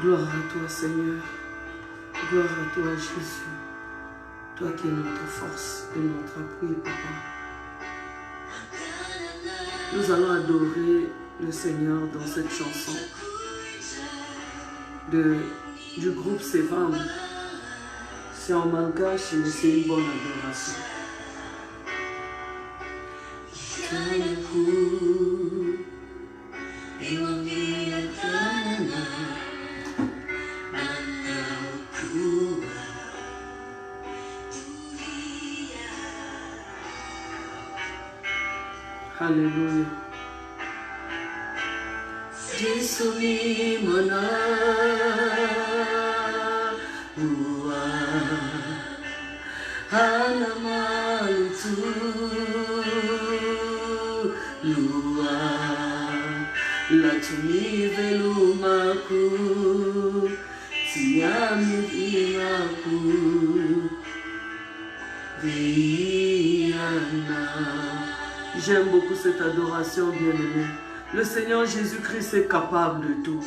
Gloire à toi, Seigneur. Gloire à toi, Jésus. Toi qui es notre force et notre appui, Papa. Nous allons adorer le Seigneur dans cette chanson du groupe Sevam. C'est en malgache, mais c'est une bonne adoration. Alléluia. Jésus mana uwa anamalutu lua latuni velumaku tiami imaku viana. J'aime beaucoup cette adoration, bien-aimée. Le Seigneur Jésus-Christ est capable de tout.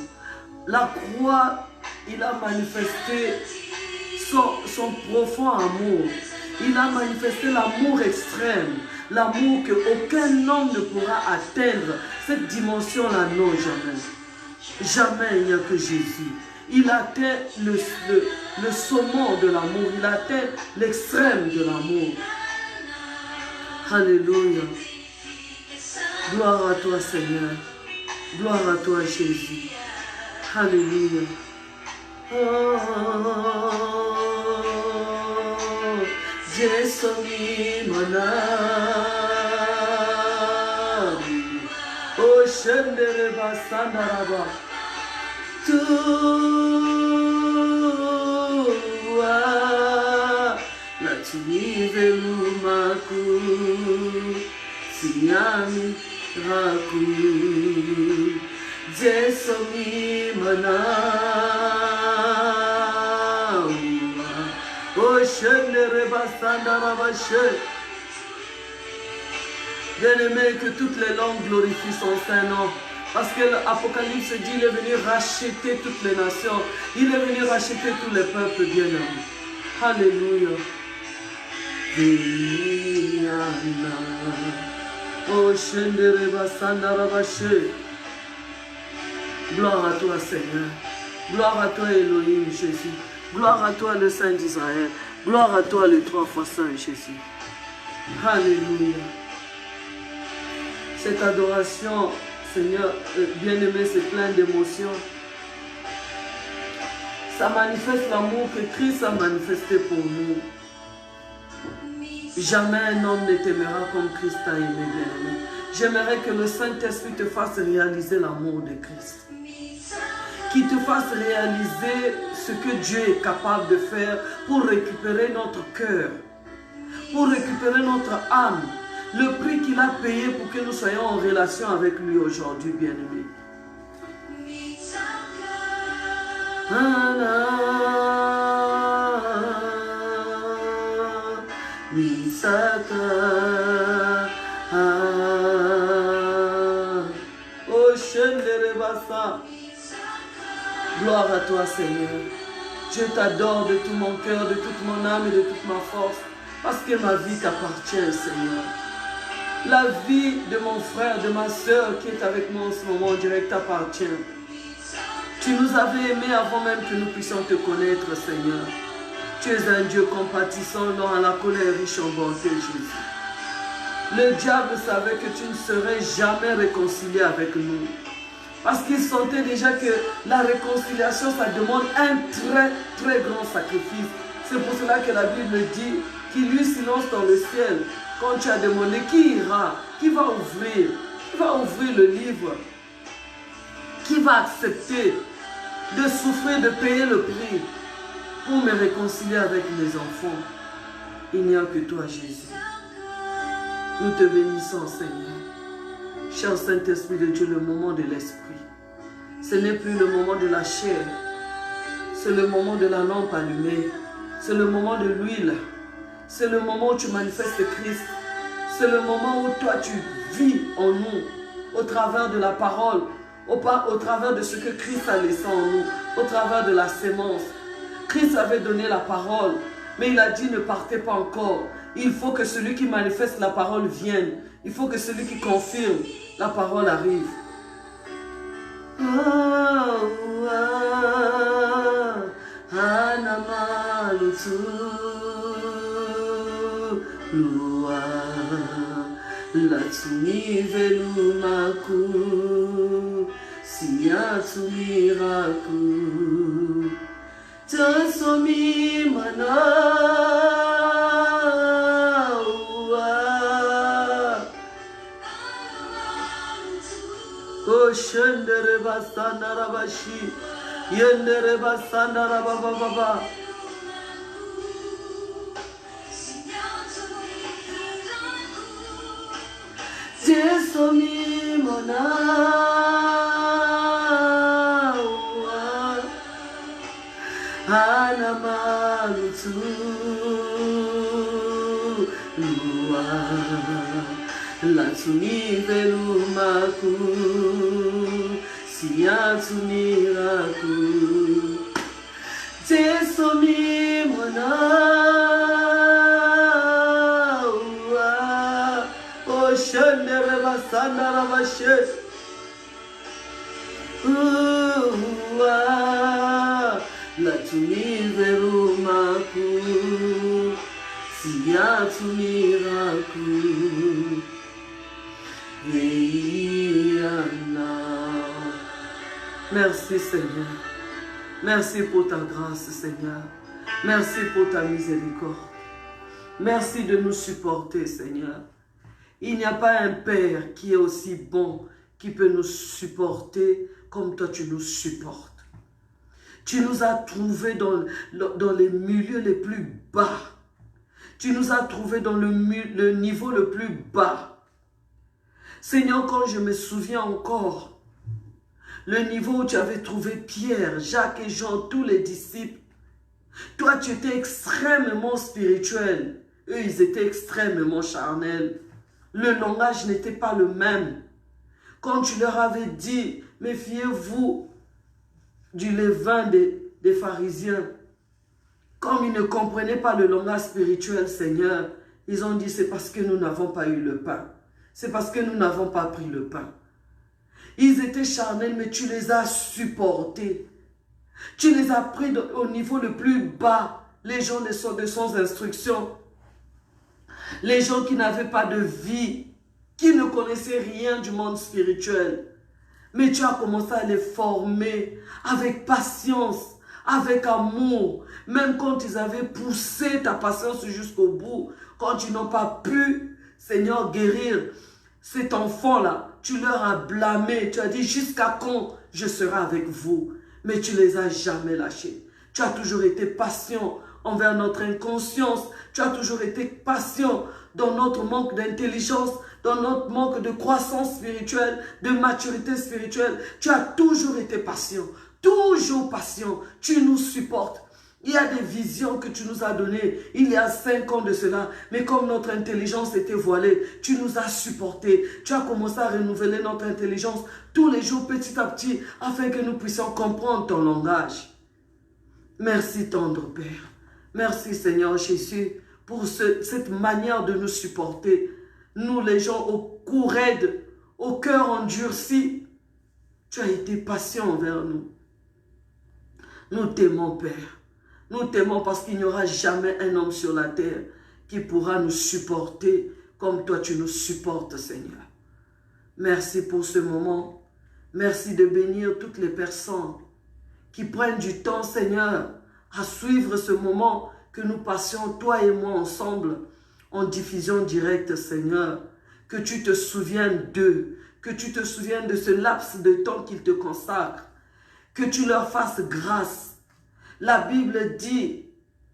La croix, il a manifesté son profond amour. Il a manifesté l'amour extrême. L'amour qu'aucun homme ne pourra atteindre. Cette dimension-là, non, jamais. Jamais il n'y a que Jésus. Il atteint le sommet de l'amour. Il atteint l'extrême de l'amour. Alléluia. Gloire à toi, Seigneur. Gloire à toi, Jésus. Alléluia. Oh, Jésus, mana. Oh, Shendere Basandaraba. Toi, la Tunivelumaku, Siami. Raku Jesomi mana Oshendere basandara bashe. Bien-aimé, que toutes les langues glorifient son Saint-Nom. Parce que l'Apocalypse dit il est venu racheter toutes les nations. Il est venu racheter tous les peuples, bien-aimés. Alléluia. Viana. Oh, gloire à toi, Seigneur. Gloire à toi, Elohim, Jésus. Gloire à toi, le Saint d'Israël. Gloire à toi, le 3 fois Saint, Jésus. Alléluia. Cette adoration, Seigneur, bien-aimé, c'est plein d'émotions. Ça manifeste l'amour que Christ a manifesté pour nous. Jamais un homme ne t'aimera comme Christ t'a aimé, bien-aimé. J'aimerais que le Saint-Esprit te fasse réaliser l'amour de Christ. Qu'il te fasse réaliser ce que Dieu est capable de faire pour récupérer notre cœur, pour récupérer notre âme. Le prix qu'il a payé pour que nous soyons en relation avec lui aujourd'hui, bien-aimé. Oh, gloire à toi, Seigneur. Je t'adore de tout mon cœur, de toute mon âme et de toute ma force, parce que ma vie t'appartient, Seigneur. La vie de mon frère, de ma soeur qui est avec moi en ce moment, on dirait que t'appartient. Tu nous avais aimés avant même que nous puissions te connaître, Seigneur. Tu es un Dieu compatissant, lent à la colère, riche en bonté, Jésus. Le diable savait que tu ne serais jamais réconcilié avec nous. Parce qu'il sentait déjà que la réconciliation, ça demande un très, très grand sacrifice. C'est pour cela que la Bible dit qu'il lui silence dans le ciel. Quand tu as demandé, qui ira? Qui va ouvrir? Qui va ouvrir le livre? Qui va accepter de souffrir, de payer le prix pour me réconcilier avec mes enfants? Il n'y a que toi, Jésus. Nous te bénissons, Seigneur. Cher Saint-Esprit de Dieu, le moment de l'Esprit. Ce n'est plus le moment de la chair. C'est le moment de la lampe allumée. C'est le moment de l'huile. C'est le moment où tu manifestes Christ. C'est le moment où toi tu vis en nous, au travers de la parole, au travers de ce que Christ a laissé en nous, au travers de la sémence. Christ avait donné la parole, mais il a dit ne partez pas encore. Il faut que celui qui manifeste la parole vienne. Il faut que celui qui confirme la parole arrive. Oh, Shendere Basanda Rabashi, Yendere Basanda Rababa. Jesomi Mona, Hanamalutu, Lua. Latsuni velumaku, siyatsuni raku, Jesomi mona, o shendere basanda rabashe, Latsuni velumaku, siyatsuni raku. Merci Seigneur. Merci pour ta grâce Seigneur. Merci pour ta miséricorde. Merci de nous supporter Seigneur. Il n'y a pas un Père qui est aussi bon, qui peut nous supporter comme toi tu nous supportes. Tu nous as trouvés dans les milieux les plus bas. Tu nous as trouvés dans le niveau le plus bas. Seigneur, quand je me souviens encore, le niveau où tu avais trouvé Pierre, Jacques et Jean, tous les disciples, toi tu étais extrêmement spirituel, eux ils étaient extrêmement charnels. Le langage n'était pas le même. Quand tu leur avais dit, méfiez-vous du levain des pharisiens, comme ils ne comprenaient pas le langage spirituel, Seigneur, ils ont dit, c'est parce que nous n'avons pas eu le pain. C'est parce que nous n'avons pas pris le pain. Ils étaient charnels, mais tu les as supportés. Tu les as pris au niveau le plus bas. Les gens de sans instruction. Les gens qui n'avaient pas de vie. Qui ne connaissaient rien du monde spirituel. Mais tu as commencé à les former avec patience, avec amour. Même quand ils avaient poussé ta patience jusqu'au bout. Quand ils n'ont pas pu, Seigneur, guérir cet enfant-là, tu leur as blâmé, tu as dit jusqu'à quand je serai avec vous, mais tu les as jamais lâchés. Tu as toujours été patient envers notre inconscience, tu as toujours été patient dans notre manque d'intelligence, dans notre manque de croissance spirituelle, de maturité spirituelle. Tu as toujours été patient, tu nous supportes. Il y a des visions que tu nous as données il y a 5 ans de cela. Mais comme notre intelligence était voilée, tu nous as supportés. Tu as commencé à renouveler notre intelligence tous les jours petit à petit afin que nous puissions comprendre ton langage. Merci tendre Père. Merci Seigneur Jésus pour cette manière de nous supporter. Nous les gens au cou raide, au cœur endurci. Tu as été patient envers nous. Nous t'aimons Père. Nous t'aimons parce qu'il n'y aura jamais un homme sur la terre qui pourra nous supporter comme toi tu nous supportes, Seigneur. Merci pour ce moment. Merci de bénir toutes les personnes qui prennent du temps, Seigneur, à suivre ce moment que nous passions, toi et moi, ensemble, en diffusion directe, Seigneur. Que tu te souviennes d'eux, que tu te souviennes de ce laps de temps qu'ils te consacrent, que tu leur fasses grâce. La Bible dit,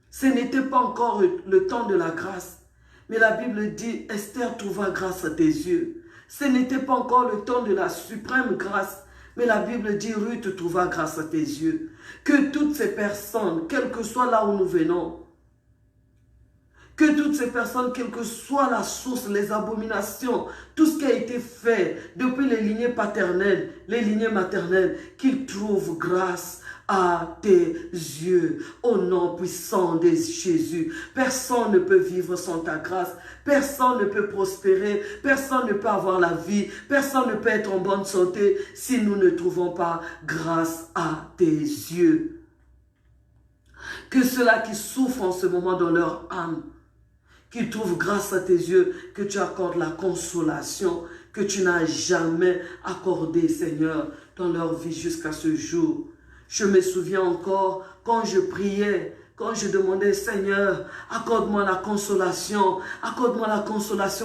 ce n'était pas encore le temps de la grâce, mais la Bible dit, Esther trouva grâce à tes yeux. Ce n'était pas encore le temps de la suprême grâce, mais la Bible dit, Ruth trouva grâce à tes yeux. Que toutes ces personnes, quel que soit là où nous venons, que toutes ces personnes, quelle que soit la source, les abominations, tout ce qui a été fait depuis les lignées paternelles, les lignées maternelles, qu'ils trouvent grâce à tes yeux. Au nom puissant de Jésus, personne ne peut vivre sans ta grâce. Personne ne peut prospérer. Personne ne peut avoir la vie. Personne ne peut être en bonne santé si nous ne trouvons pas grâce à tes yeux. Que ceux-là qui souffrent en ce moment dans leur âme, qu'ils trouvent grâce à tes yeux, que tu accordes la consolation que tu n'as jamais accordée, Seigneur, dans leur vie jusqu'à ce jour. Je me souviens encore quand je priais, quand je demandais, Seigneur, accorde-moi la consolation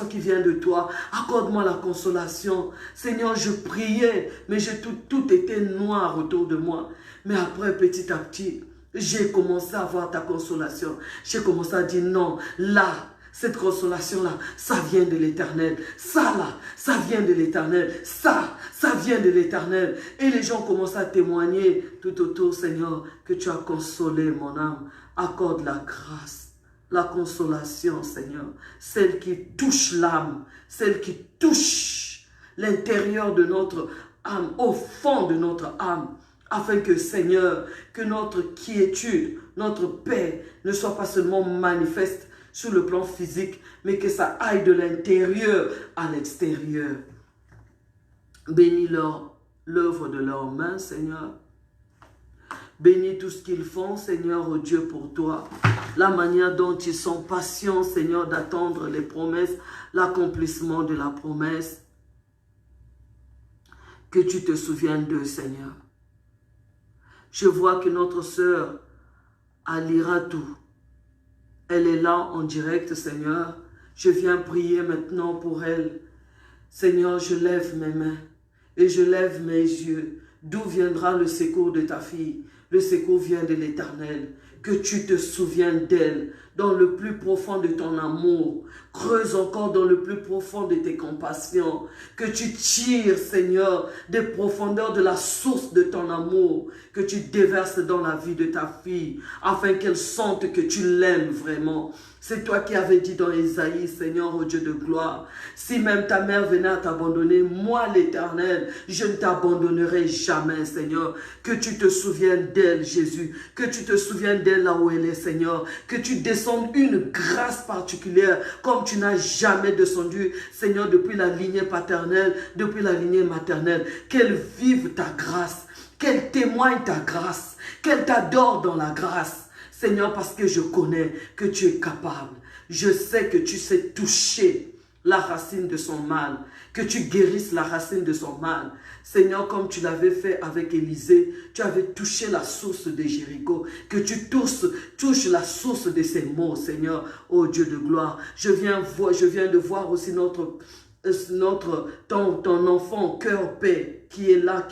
qui vient de toi, accorde-moi la consolation. Seigneur, je priais, mais tout était noir autour de moi. Mais après, petit à petit, j'ai commencé à voir ta consolation. J'ai commencé à dire non, là, cette consolation-là, ça vient de l'Éternel. Ça, là, ça vient de l'Éternel. Ça vient de l'Éternel. Et les gens commencent à témoigner tout autour, Seigneur, que tu as consolé mon âme. Accorde la grâce, la consolation, Seigneur. Celle qui touche l'âme, celle qui touche l'intérieur de notre âme, au fond de notre âme. Afin que, Seigneur, que notre quiétude, notre paix ne soit pas seulement manifeste sur le plan physique, mais que ça aille de l'intérieur à l'extérieur. Bénis l'œuvre de leurs mains, Seigneur. Bénis tout ce qu'ils font, Seigneur, oh Dieu, pour toi. La manière dont ils sont patients, Seigneur, d'attendre les promesses, l'accomplissement de la promesse. Que tu te souviennes d'eux, Seigneur. Je vois que notre sœur Aliratou, elle est là en direct, Seigneur. Je viens prier maintenant pour elle. Seigneur, je lève mes mains et je lève mes yeux. D'où viendra le secours de ta fille? Le secours vient de l'Éternel. Que tu te souviennes d'elle dans le plus profond de ton amour. Creuse encore dans le plus profond de tes compassions. Que tu tires, Seigneur, des profondeurs de la source de ton amour. Que tu déverses dans la vie de ta fille, afin qu'elle sente que tu l'aimes vraiment. C'est toi qui avais dit dans Ésaïe, Seigneur, ô Dieu de gloire, si même ta mère venait à t'abandonner, moi l'Éternel, je ne t'abandonnerai jamais, Seigneur. Que tu te souviennes d'elle, Jésus. Que tu te souviennes d'elle là où elle est, Seigneur. Que tu descendes une grâce particulière, comme tu n'as jamais descendu, Seigneur, depuis la lignée paternelle, depuis la lignée maternelle. Qu'elle vive ta grâce, qu'elle témoigne ta grâce, qu'elle t'adore dans la grâce. Seigneur, parce que je connais que tu es capable. Je sais que tu sais toucher la racine de son mal, que tu guérisses la racine de son mal. Seigneur, comme tu l'avais fait avec Élisée, tu avais touché la source de Jéricho, que tu touches la source de ses maux, Seigneur, ô Dieu de gloire. Je viens de voir aussi ton enfant cœur paix qui est là,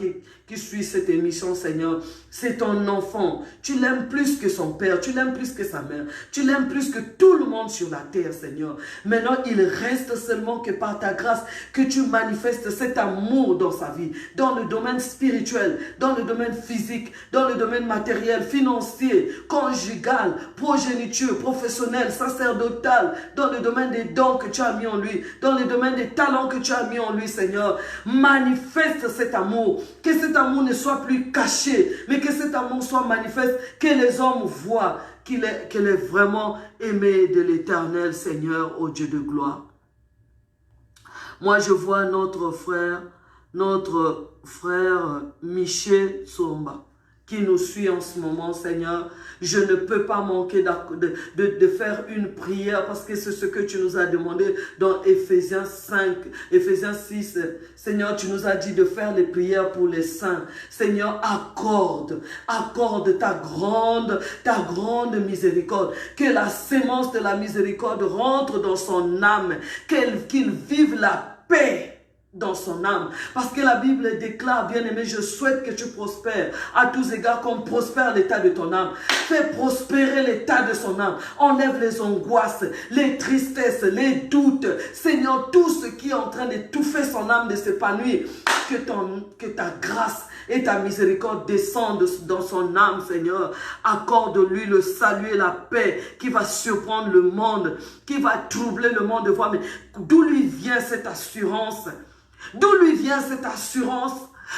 qui suit cette émission, Seigneur. C'est ton enfant. Tu l'aimes plus que son père, tu l'aimes plus que sa mère, tu l'aimes plus que tout le monde sur la terre, Seigneur. Maintenant, il reste seulement que par ta grâce, que tu manifestes cet amour dans sa vie, dans le domaine spirituel, dans le domaine physique, dans le domaine matériel, financier, conjugal, progéniture, professionnel, sacerdotal, dans le domaine des dons que tu as mis en lui, dans le domaine des talents que tu as mis en lui, Seigneur. Manifeste cet amour, que cet amour ne soit plus caché, mais que cet amour soit manifeste, que les hommes voient qu'elle est vraiment aimée de l'Éternel, Seigneur, ô Dieu de gloire. Moi, je vois notre frère Michel Somba, qui nous suit en ce moment, Seigneur. Je ne peux pas manquer de faire une prière parce que c'est ce que tu nous as demandé dans Éphésiens 6. Seigneur, tu nous as dit de faire les prières pour les saints. Seigneur, accorde ta grande miséricorde. Que la sémence de la miséricorde rentre dans son âme. Qu'il vive la paix dans son âme. Parce que la Bible déclare, bien-aimé, je souhaite que tu prospères à tous égards comme prospère l'état de ton âme. Fais prospérer l'état de son âme. Enlève les angoisses, les tristesses, les doutes. Seigneur, tout ce qui est en train d'étouffer son âme de s'épanouir, que ta grâce et ta miséricorde descendent dans son âme, Seigneur. Accorde-lui le salut et la paix qui va surprendre le monde, qui va troubler le monde de voir. Mais d'où lui vient cette assurance? D'où lui vient cette assurance?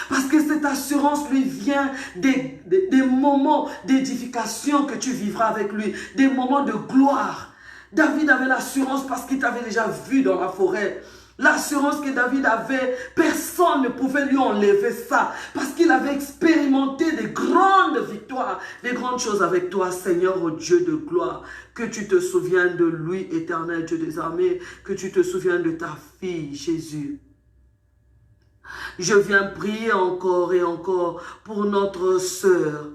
Parce que cette assurance lui vient des moments d'édification que tu vivras avec lui, des moments de gloire. David avait l'assurance parce qu'il t'avait déjà vu dans la forêt. L'assurance que David avait, personne ne pouvait lui enlever ça. Parce qu'il avait expérimenté des grandes victoires, des grandes choses avec toi, Seigneur, ô Dieu de gloire. Que tu te souviennes de lui, éternel Dieu des armées. Que tu te souviennes de ta fille, Jésus. Je viens prier encore et encore pour notre sœur,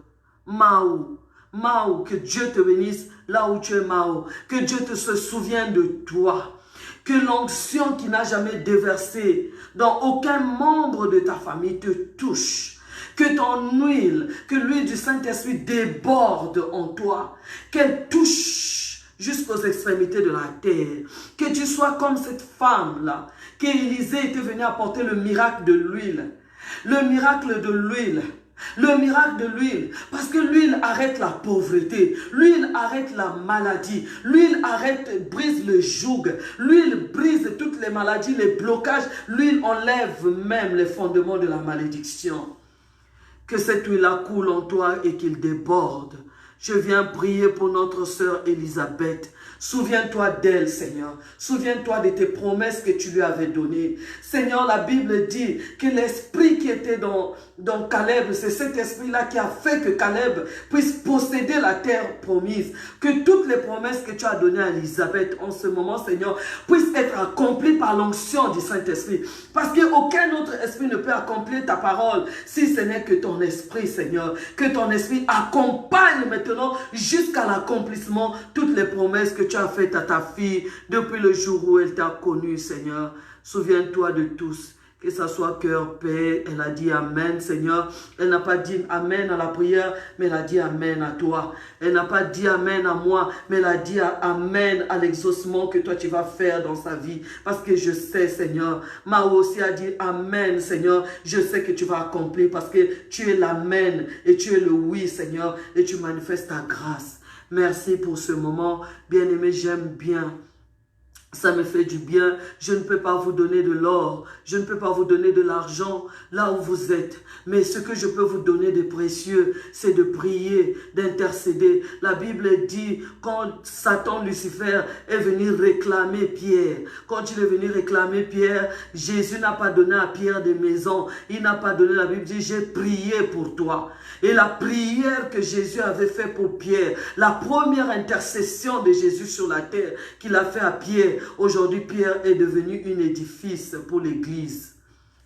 Mao. Mao, que Dieu te bénisse là où tu es, Mao. Que Dieu te se souvienne de toi. Que l'onction qui n'a jamais déversé dans aucun membre de ta famille te touche. Que ton huile, que l'huile du Saint-Esprit déborde en toi. Qu'elle touche jusqu'aux extrémités de la terre. Que tu sois comme cette femme-là, qu'Élisée était venu apporter le miracle de l'huile. Le miracle de l'huile. Le miracle de l'huile, parce que l'huile arrête la pauvreté, l'huile arrête la maladie, l'huile brise le joug, l'huile brise toutes les maladies, les blocages, l'huile enlève même les fondements de la malédiction. Que cette huile-là coule en toi et qu'il déborde. Je viens prier pour notre sœur Élisabeth. Souviens-toi d'elle, Seigneur. Souviens-toi de tes promesses que tu lui avais données. Seigneur, la Bible dit que l'esprit qui était dans Caleb, c'est cet esprit-là qui a fait que Caleb puisse posséder la terre promise. Que toutes les promesses que tu as données à Élisabeth en ce moment, Seigneur, puissent être accomplies par l'onction du Saint-Esprit. Parce qu'aucun autre esprit ne peut accomplir ta parole si ce n'est que ton esprit, Seigneur. Que ton esprit accompagne maintenant jusqu'à l'accomplissement toutes les promesses que tu as faites à ta fille depuis le jour où elle t'a connu, Seigneur. Souviens-toi de tous. Que ça soit cœur, paix. Elle a dit Amen, Seigneur. Elle n'a pas dit Amen à la prière, mais elle a dit Amen à toi. Elle n'a pas dit Amen à moi, mais elle a dit Amen à l'exaucement que toi tu vas faire dans sa vie. Parce que je sais, Seigneur. Mao aussi a dit Amen, Seigneur. Je sais que tu vas accomplir parce que tu es l'Amen et tu es le oui, Seigneur. Et tu manifestes ta grâce. Merci pour ce moment. Bien-aimé, j'aime bien. Ça me fait du bien. Je ne peux pas vous donner de l'or. Je ne peux pas vous donner de l'argent là où vous êtes. Mais ce que je peux vous donner de précieux, c'est de prier, d'intercéder. La Bible dit, quand Satan, Lucifer, est venu réclamer Pierre, quand il est venu réclamer Pierre, Jésus n'a pas donné à Pierre des maisons. Il n'a pas donné, la Bible dit, j'ai prié pour toi. Et la prière que Jésus avait fait pour Pierre, la première intercession de Jésus sur la terre qu'il a fait à Pierre, aujourd'hui Pierre est devenu un édifice pour l'église,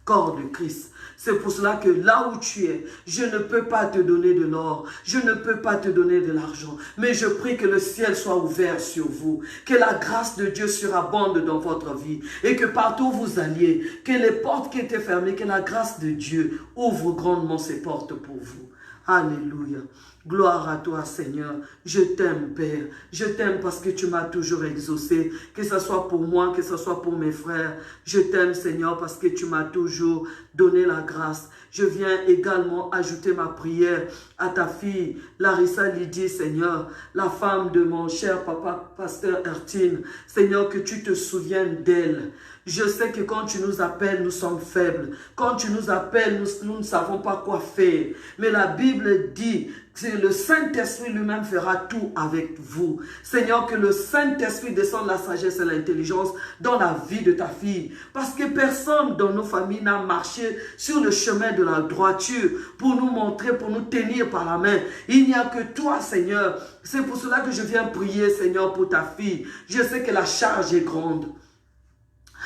corps de Christ. C'est pour cela que là où tu es, je ne peux pas te donner de l'or, je ne peux pas te donner de l'argent, mais je prie que le ciel soit ouvert sur vous, que la grâce de Dieu surabonde dans votre vie et que partout où vous alliez, que les portes qui étaient fermées, que la grâce de Dieu ouvre grandement ses portes pour vous. Alléluia. Gloire à toi, Seigneur. Je t'aime, Père. Je t'aime parce que tu m'as toujours exaucé. Que ce soit pour moi, que ce soit pour mes frères. Je t'aime, Seigneur, parce que tu m'as toujours donné la grâce. Je viens également ajouter ma prière à ta fille, Larissa Lydie, Seigneur, la femme de mon cher papa, pasteur Ertine. Seigneur, que tu te souviennes d'elle. Je sais que quand tu nous appelles, nous sommes faibles. Quand tu nous appelles, nous ne savons pas quoi faire. Mais la Bible dit que le Saint-Esprit lui-même fera tout avec vous. Seigneur, que le Saint-Esprit descende la sagesse et l'intelligence dans la vie de ta fille. Parce que personne dans nos familles n'a marché sur le chemin de la droiture pour nous montrer, pour nous tenir par la main. Il n'y a que toi, Seigneur. C'est pour cela que je viens prier, Seigneur, pour ta fille. Je sais que la charge est grande.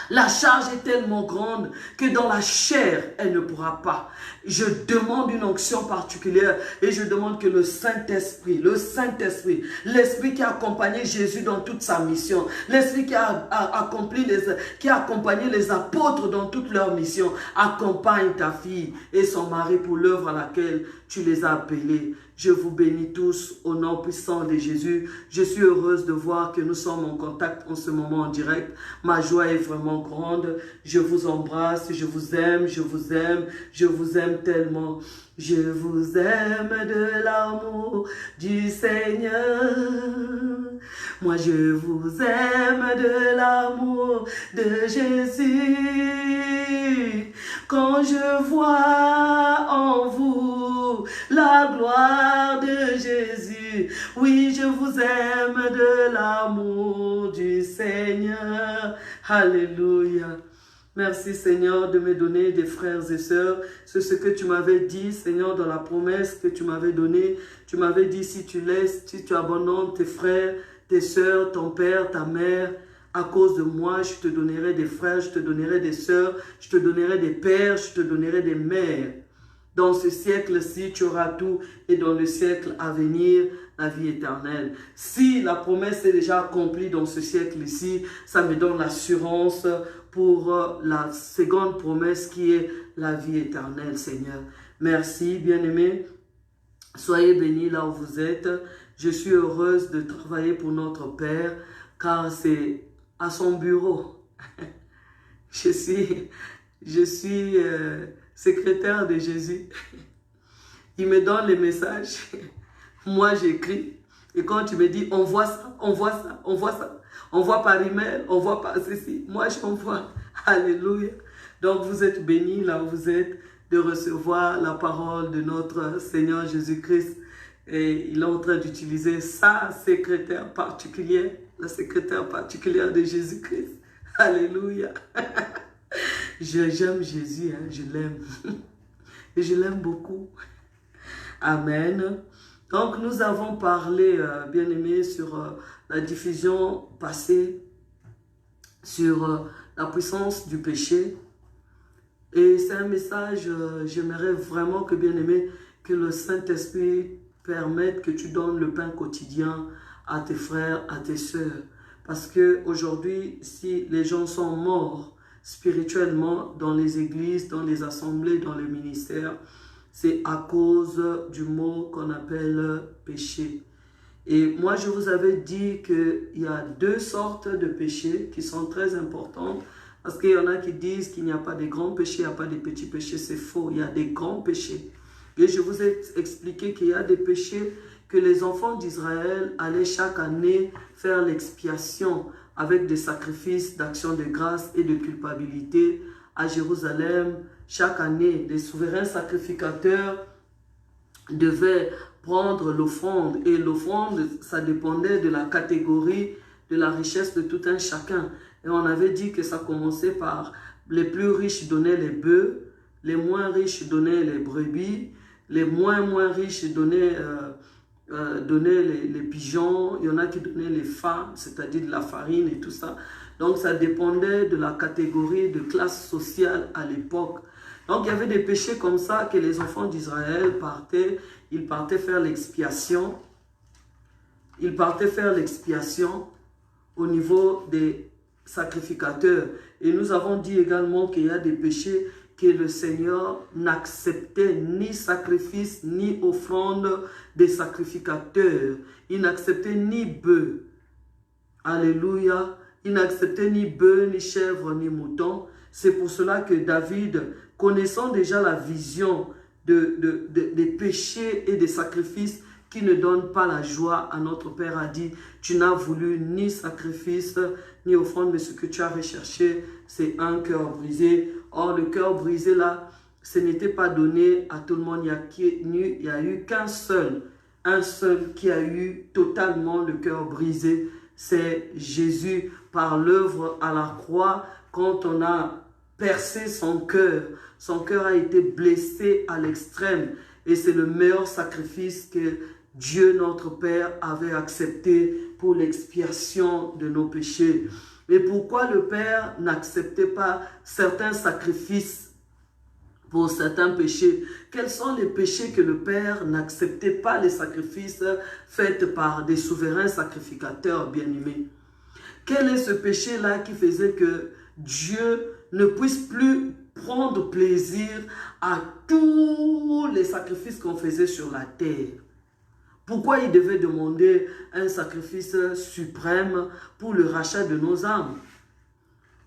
La charge est tellement grande que dans la chair, elle ne pourra pas. Je demande une onction particulière et je demande que le Saint-Esprit, l'Esprit qui a accompagné Jésus dans toute sa mission, l'Esprit qui a accompagné les apôtres dans toute leur mission, accompagne ta fille et son mari pour l'œuvre à laquelle tu les as appelés. Je vous bénis tous au nom puissant de Jésus. Je suis heureuse de voir que nous sommes en contact en ce moment en direct. Ma joie est vraiment grande. Je vous embrasse, je vous aime, je vous aime, je vous aime tellement. Je vous aime de l'amour du Seigneur. Moi je vous aime de l'amour de Jésus. quand je vois en vous la gloire de Jésus. Oui, je vous aime de l'amour du Seigneur. Alléluia. Merci Seigneur de me donner des frères et sœurs. C'est ce que tu m'avais dit Seigneur dans la promesse que tu m'avais donnée. Tu m'avais dit si tu laisses, si tu abandonnes tes frères, tes sœurs, ton père, ta mère, à cause de moi, je te donnerai des frères, je te donnerai des sœurs, je te donnerai des pères, je te donnerai des mères. Dans ce siècle-ci, tu auras tout et dans le siècle à venir, la vie éternelle. Si la promesse est déjà accomplie dans ce siècle-ci, ça me donne l'assurance pour la seconde promesse qui est la vie éternelle, Seigneur. Merci, bien-aimés. Soyez bénis là où vous êtes. Je suis heureuse de travailler pour notre Père, car c'est à son bureau. Je suis secrétaire de Jésus. Il me donne les messages. Moi, j'écris. Et quand tu me dis, on voit ça, on voit ça, on voit ça. On voit par email, on voit par ceci. Moi, j'envoie. Alléluia. Donc, vous êtes bénis là où vous êtes de recevoir la parole de notre Seigneur Jésus-Christ. Et il est en train d'utiliser sa secrétaire particulière, la secrétaire particulière de Jésus-Christ. Alléluia. J'aime Jésus, hein, je l'aime. Et je l'aime beaucoup. Amen. Donc, nous avons parlé, bien aimé, sur la diffusion passée, sur la puissance du péché. Et c'est un message, j'aimerais vraiment que, bien aimé, que le Saint-Esprit permette que tu donnes le pain quotidien à tes frères, à tes sœurs. Parce qu'aujourd'hui, si les gens sont morts spirituellement dans les églises, dans les assemblées, dans les ministères, c'est à cause du mot qu'on appelle péché. Et moi, je vous avais dit qu'il y a deux sortes de péchés qui sont très importantes. Parce qu'il y en a qui disent qu'il n'y a pas de grands péchés, il n'y a pas de petits péchés. C'est faux, il y a des grands péchés. Et je vous ai expliqué qu'il y a des péchés que les enfants d'Israël allaient chaque année faire l'expiation avec des sacrifices d'action de grâce et de culpabilité à Jérusalem. Chaque année, les souverains sacrificateurs devaient prendre l'offrande. Et l'offrande, ça dépendait de la catégorie, de la richesse de tout un chacun. Et on avait dit que ça commençait par les plus riches donnaient les bœufs, les moins riches donnaient les brebis, les moins riches donnaient les pigeons, il y en a qui donnaient les femmes, c'est-à-dire de la farine et tout ça. Donc ça dépendait de la catégorie de classe sociale à l'époque. Donc il y avait des péchés comme ça que les enfants d'Israël partaient, ils partaient faire l'expiation. Ils partaient faire l'expiation au niveau des sacrificateurs. Et nous avons dit également qu'il y a des péchés que le Seigneur n'acceptait ni sacrifice ni offrande des sacrificateurs. Il n'acceptait ni bœuf. Alléluia. Il n'acceptait ni bœuf, ni chèvre, ni mouton. C'est pour cela que David, connaissant déjà la vision des péchés et des sacrifices qui ne donnent pas la joie à notre Père, a dit, tu n'as voulu ni sacrifice, ni offrande, mais ce que tu as recherché, c'est un cœur brisé. Or, le cœur brisé là, ce n'était pas donné à tout le monde. Il n'y a eu qu'un seul, un seul qui a eu totalement le cœur brisé. C'est Jésus par l'œuvre à la croix. Quand on a percé son cœur a été blessé à l'extrême. Et c'est le meilleur sacrifice que Dieu, notre Père, avait accepté pour l'expiation de nos péchés. Et pourquoi le Père n'acceptait pas certains sacrifices pour certains péchés? Quels sont les péchés que le Père n'acceptait pas les sacrifices faits par des souverains sacrificateurs bien-aimés? Quel est ce péché-là qui faisait que Dieu ne puisse plus prendre plaisir à tous les sacrifices qu'on faisait sur la terre? Pourquoi il devait demander un sacrifice suprême pour le rachat de nos âmes?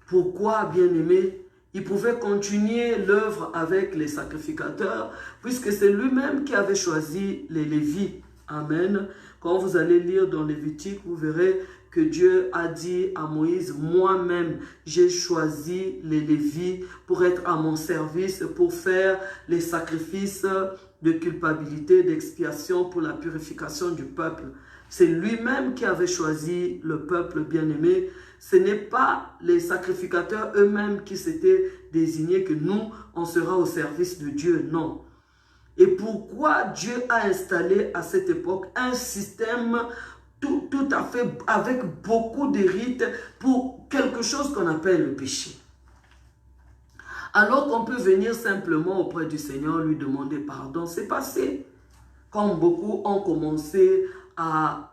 Pourquoi, bien-aimé, il pouvait continuer l'œuvre avec les sacrificateurs, puisque c'est lui-même qui avait choisi les Lévites. Amen. Quand vous allez lire dans Lévitique, vous verrez que Dieu a dit à Moïse, moi-même, j'ai choisi les Lévites pour être à mon service, pour faire les sacrifices de culpabilité, d'expiation pour la purification du peuple. C'est lui-même qui avait choisi le peuple bien-aimé. Ce n'est pas les sacrificateurs eux-mêmes qui s'étaient désignés que nous, on sera au service de Dieu, non. Et pourquoi Dieu a installé à cette époque un système tout à fait avec beaucoup de rites pour quelque chose qu'on appelle le péché. Alors qu'on peut venir simplement auprès du Seigneur lui demander pardon, c'est passé. Comme beaucoup ont commencé à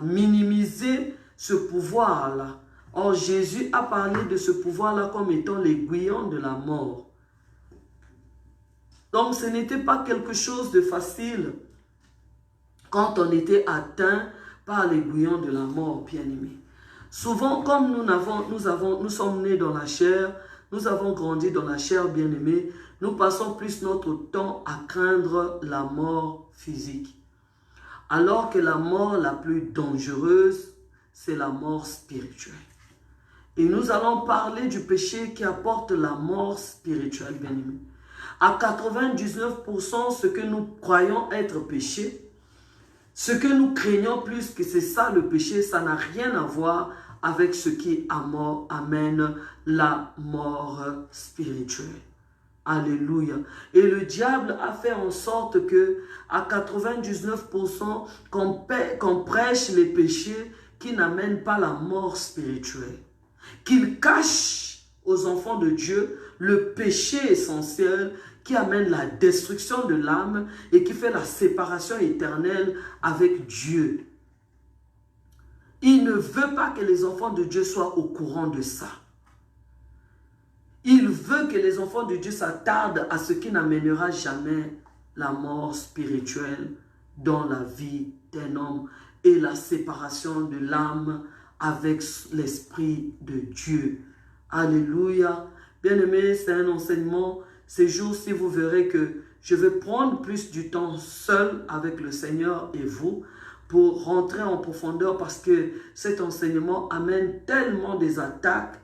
minimiser ce pouvoir-là. Or, Jésus a parlé de ce pouvoir-là comme étant l'aiguillon de la mort. Donc, ce n'était pas quelque chose de facile quand on était atteint par l'aiguillon de la mort, bien-aimé. Souvent, comme nous sommes nés dans la chair, nous avons grandi dans la chair, bien-aimé, nous passons plus notre temps à craindre la mort physique. Alors que la mort la plus dangereuse, c'est la mort spirituelle. Et nous allons parler du péché qui apporte la mort spirituelle, bien-aimé. À 99%, ce que nous croyons être péché, ce que nous craignons plus que c'est ça le péché, ça n'a rien à voir avec ce qui amène la mort spirituelle. Alléluia. Et le diable a fait en sorte que à 99% qu'on prêche les péchés qui n'amènent pas la mort spirituelle. Qu'il cache aux enfants de Dieu le péché essentiel qui amène la destruction de l'âme et qui fait la séparation éternelle avec Dieu. Il ne veut pas que les enfants de Dieu soient au courant de ça. Il veut que les enfants de Dieu s'attardent à ce qui n'amènera jamais la mort spirituelle dans la vie d'un homme et la séparation de l'âme avec l'Esprit de Dieu. Alléluia. Bien-aimés, c'est un enseignement. Ces jours-ci, vous verrez que je vais prendre plus du temps seul avec le Seigneur et vous pour rentrer en profondeur parce que cet enseignement amène tellement des attaques.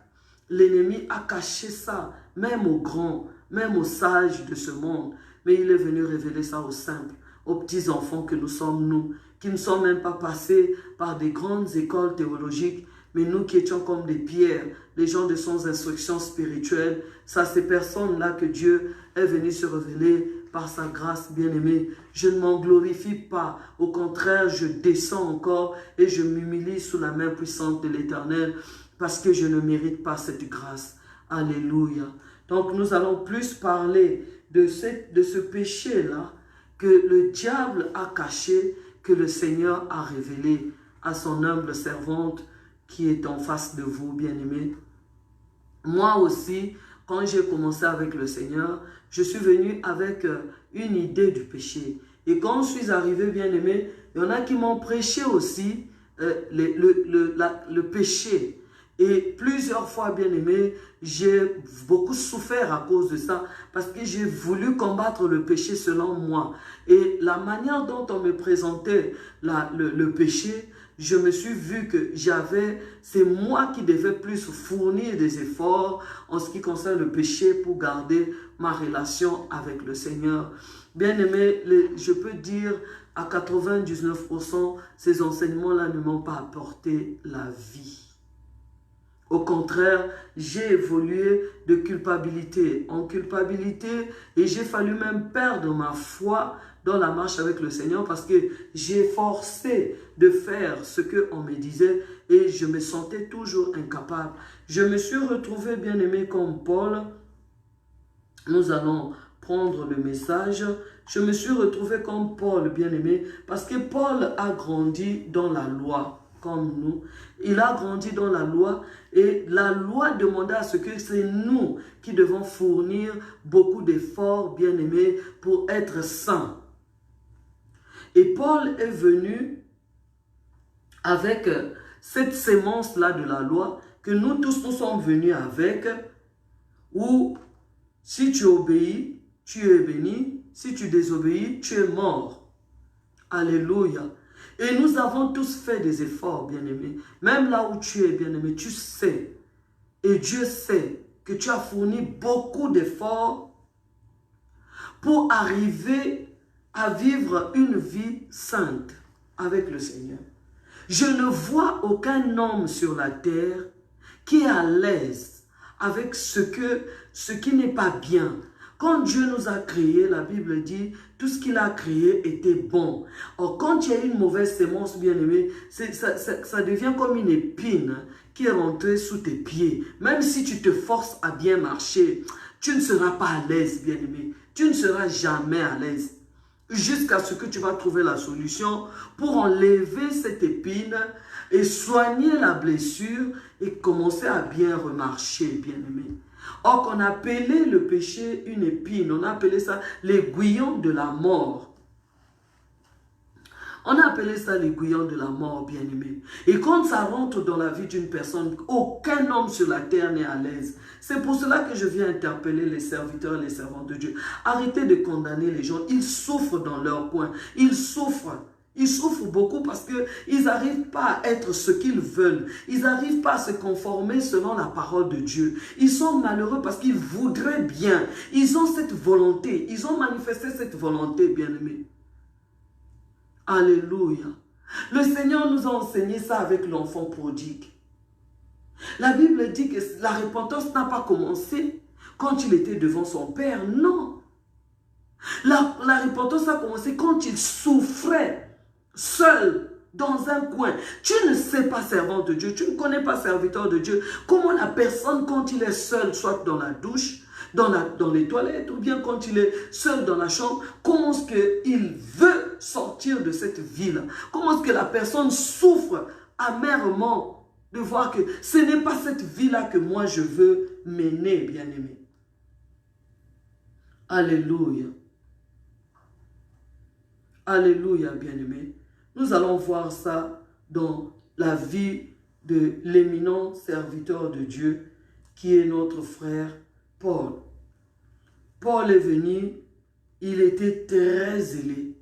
L'ennemi a caché ça, même aux grands, même aux sages de ce monde. Mais il est venu révéler ça aux simples, aux petits enfants que nous sommes nous, qui ne sont même pas passés par des grandes écoles théologiques, mais nous qui étions comme des pierres, les gens de sans instruction spirituelle, ça ces personnes-là que Dieu est venu se révéler par sa grâce bien-aimée. Je ne m'en glorifie pas, au contraire, je descends encore et je m'humilie sous la main puissante de l'Éternel parce que je ne mérite pas cette grâce. Alléluia. Donc nous allons plus parler de ce péché-là que le diable a caché, que le Seigneur a révélé à son humble servante qui est en face de vous, bien-aimés. Moi aussi, quand j'ai commencé avec le Seigneur, je suis venu avec une idée du péché. Et quand je suis arrivé, bien-aimé, il y en a qui m'ont prêché aussi le péché. Et plusieurs fois, bien-aimé, j'ai beaucoup souffert à cause de ça parce que j'ai voulu combattre le péché selon moi. Et la manière dont on me présentait le péché, je me suis vu que c'est moi qui devais plus fournir des efforts en ce qui concerne le péché pour garder ma relation avec le Seigneur. Bien-aimé, je peux dire à 99%, ces enseignements-là ne m'ont pas apporté la vie. Au contraire, j'ai évolué de culpabilité en culpabilité et j'ai fallu même perdre ma foi dans la marche avec le Seigneur parce que j'ai forcé de faire ce qu'on me disait et je me sentais toujours incapable. Je me suis retrouvé bien-aimé comme Paul. Nous allons prendre le message. Je me suis retrouvé comme Paul, bien-aimé, parce que Paul a grandi dans la loi. Comme nous, il a grandi dans la loi et la loi demandait à ce que c'est nous qui devons fournir beaucoup d'efforts, bien-aimés, pour être saints. Et Paul est venu avec cette sémence-là de la loi que nous tous nous sommes venus avec, où si tu obéis, tu es béni, si tu désobéis, tu es mort. Alléluia. Et nous avons tous fait des efforts, bien-aimé. Même là où tu es, bien-aimé, tu sais. Et Dieu sait que tu as fourni beaucoup d'efforts pour arriver à vivre une vie sainte avec le Seigneur. Je ne vois aucun homme sur la terre qui est à l'aise avec ce qui n'est pas bien. Quand Dieu nous a créés, la Bible dit, tout ce qu'il a créé était bon. Or, quand il y a une mauvaise sémence, bien-aimé, ça devient comme une épine qui est rentrée sous tes pieds. Même si tu te forces à bien marcher, tu ne seras pas à l'aise, bien-aimé. Tu ne seras jamais à l'aise. Jusqu'à ce que tu vas trouver la solution pour enlever cette épine et soigner la blessure et commencer à bien remarcher, bien-aimé. Or, qu'on appelait le péché une épine, on appelait ça l'aiguillon de la mort. On a appelé ça l'aiguillon de la mort, bien-aimé. Et quand ça rentre dans la vie d'une personne, aucun homme sur la terre n'est à l'aise. C'est pour cela que je viens interpeller les serviteurs et les servantes de Dieu. Arrêtez de condamner les gens. Ils souffrent dans leur coin. Ils souffrent. Ils souffrent beaucoup parce qu'ils n'arrivent pas à être ce qu'ils veulent. Ils n'arrivent pas à se conformer selon la parole de Dieu. Ils sont malheureux parce qu'ils voudraient bien. Ils ont cette volonté. Ils ont manifesté cette volonté, bien-aimés. Alléluia. Le Seigneur nous a enseigné ça avec l'enfant prodigue. La Bible dit que la repentance n'a pas commencé quand il était devant son père. Non. La repentance a commencé quand il souffrait seul dans un coin. Tu ne sais pas servant de Dieu, tu ne connais pas serviteur de Dieu. Comment la personne quand il est seul, soit dans la douche, dans les toilettes ou bien quand il est seul dans la chambre, comment est-ce qu'il veut sortir de cette vie-là? Comment est-ce que la personne souffre amèrement de voir que ce n'est pas cette vie-là que moi je veux mener, bien-aimé. Alléluia. Alléluia, bien-aimé. Nous allons voir ça dans la vie de l'éminent serviteur de Dieu qui est notre frère Paul. Paul est venu, il était très zélé.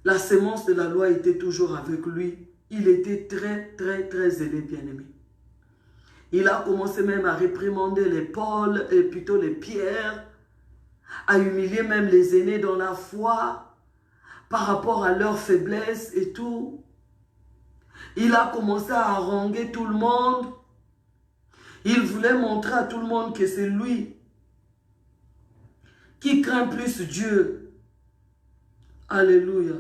La sémence de la loi était toujours avec lui. Il était très zélé, bien-aimé. Il a commencé même à réprimander les Paul, et plutôt les Pierre, à humilier même les aînés dans la foi, par rapport à leur faiblesse et tout. Il a commencé à haranguer tout le monde. Il voulait montrer à tout le monde que c'est lui qui craint plus Dieu. Alléluia.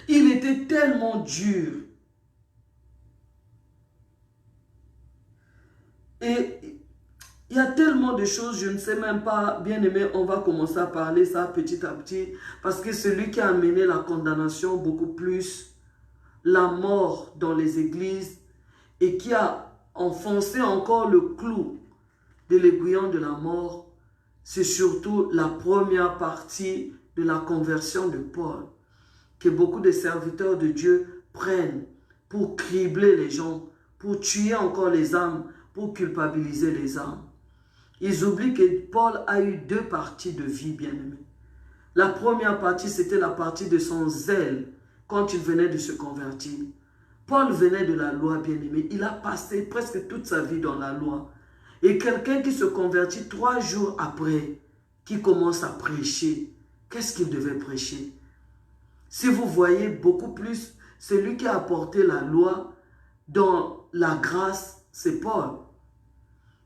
Il était tellement dur. Et il y a tellement de choses, je ne sais même pas, bien aimé, on va commencer à parler ça petit à petit, parce que celui qui a amené la condamnation beaucoup plus, la mort dans les églises, et qui a enfoncé encore le clou de l'aiguillon de la mort, c'est surtout la première partie de la conversion de Paul, que beaucoup de serviteurs de Dieu prennent pour cribler les gens, pour tuer encore les âmes, pour culpabiliser les âmes. Ils oublient que Paul a eu deux parties de vie, bien-aimés. La première partie, c'était la partie de son zèle, quand il venait de se convertir. Paul venait de la loi, bien-aimé. Il a passé presque toute sa vie dans la loi. Et quelqu'un qui se convertit 3 jours après, qui commence à prêcher, qu'est-ce qu'il devait prêcher? Si vous voyez beaucoup plus, celui qui a apporté la loi dans la grâce, c'est Paul.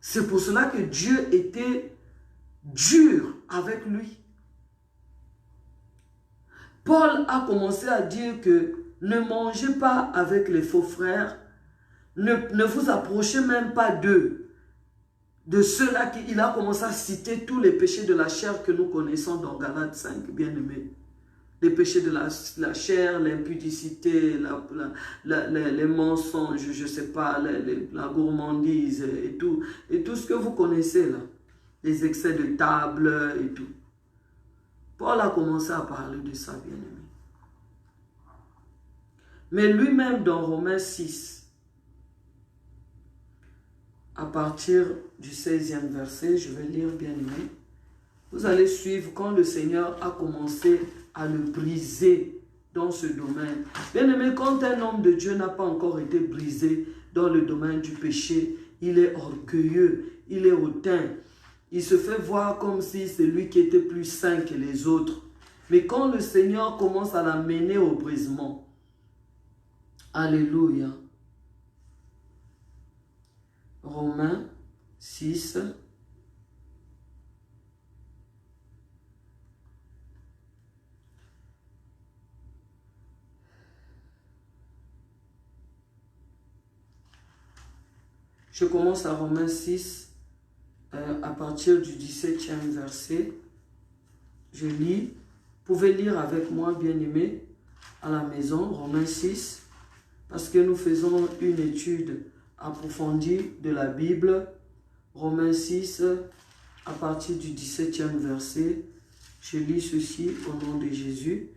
C'est pour cela que Dieu était dur avec lui. Paul a commencé à dire que ne mangez pas avec les faux frères, ne vous approchez même pas d'eux. De ceux-là qu'il a commencé à citer tous les péchés de la chair que nous connaissons dans Galates 5, bien-aimés. Les péchés de la chair, l'impudicité, les mensonges, je ne sais pas, la gourmandise et tout ce que vous connaissez là. Les excès de table et tout. Paul a commencé à parler de ça, bien-aimé. Mais lui-même dans Romains 6, à partir du 16e verset, je vais lire, bien-aimé. Vous allez suivre quand le Seigneur a commencé à le briser dans ce domaine. Bien aimé, quand un homme de Dieu n'a pas encore été brisé dans le domaine du péché, il est orgueilleux, il est hautain. Il se fait voir comme si c'est lui qui était plus saint que les autres. Mais quand le Seigneur commence à l'amener au brisement, alléluia. Romains 6. Je commence à Romains 6, à partir du 17e verset. Je lis. Vous pouvez lire avec moi, bien-aimés, à la maison, Romains 6, parce que nous faisons une étude approfondie de la Bible. Romains 6, à partir du 17e verset. Je lis ceci au nom de Jésus.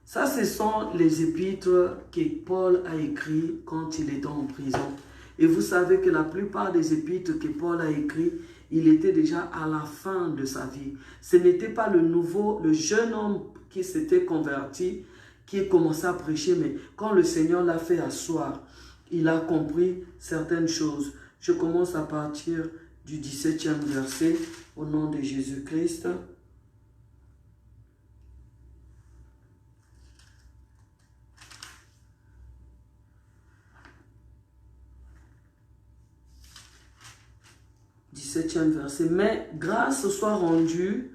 Ça, ce sont les épîtres que Paul a écrits quand il était en prison. Et vous savez que la plupart des épîtres que Paul a écrits, il était déjà à la fin de sa vie. Ce n'était pas le jeune homme qui s'était converti, qui commençait à prêcher, mais quand le Seigneur l'a fait asseoir, il a compris certaines choses. Je commence à partir du 17e verset, au nom de Jésus-Christ. Verset. Mais grâce soit rendue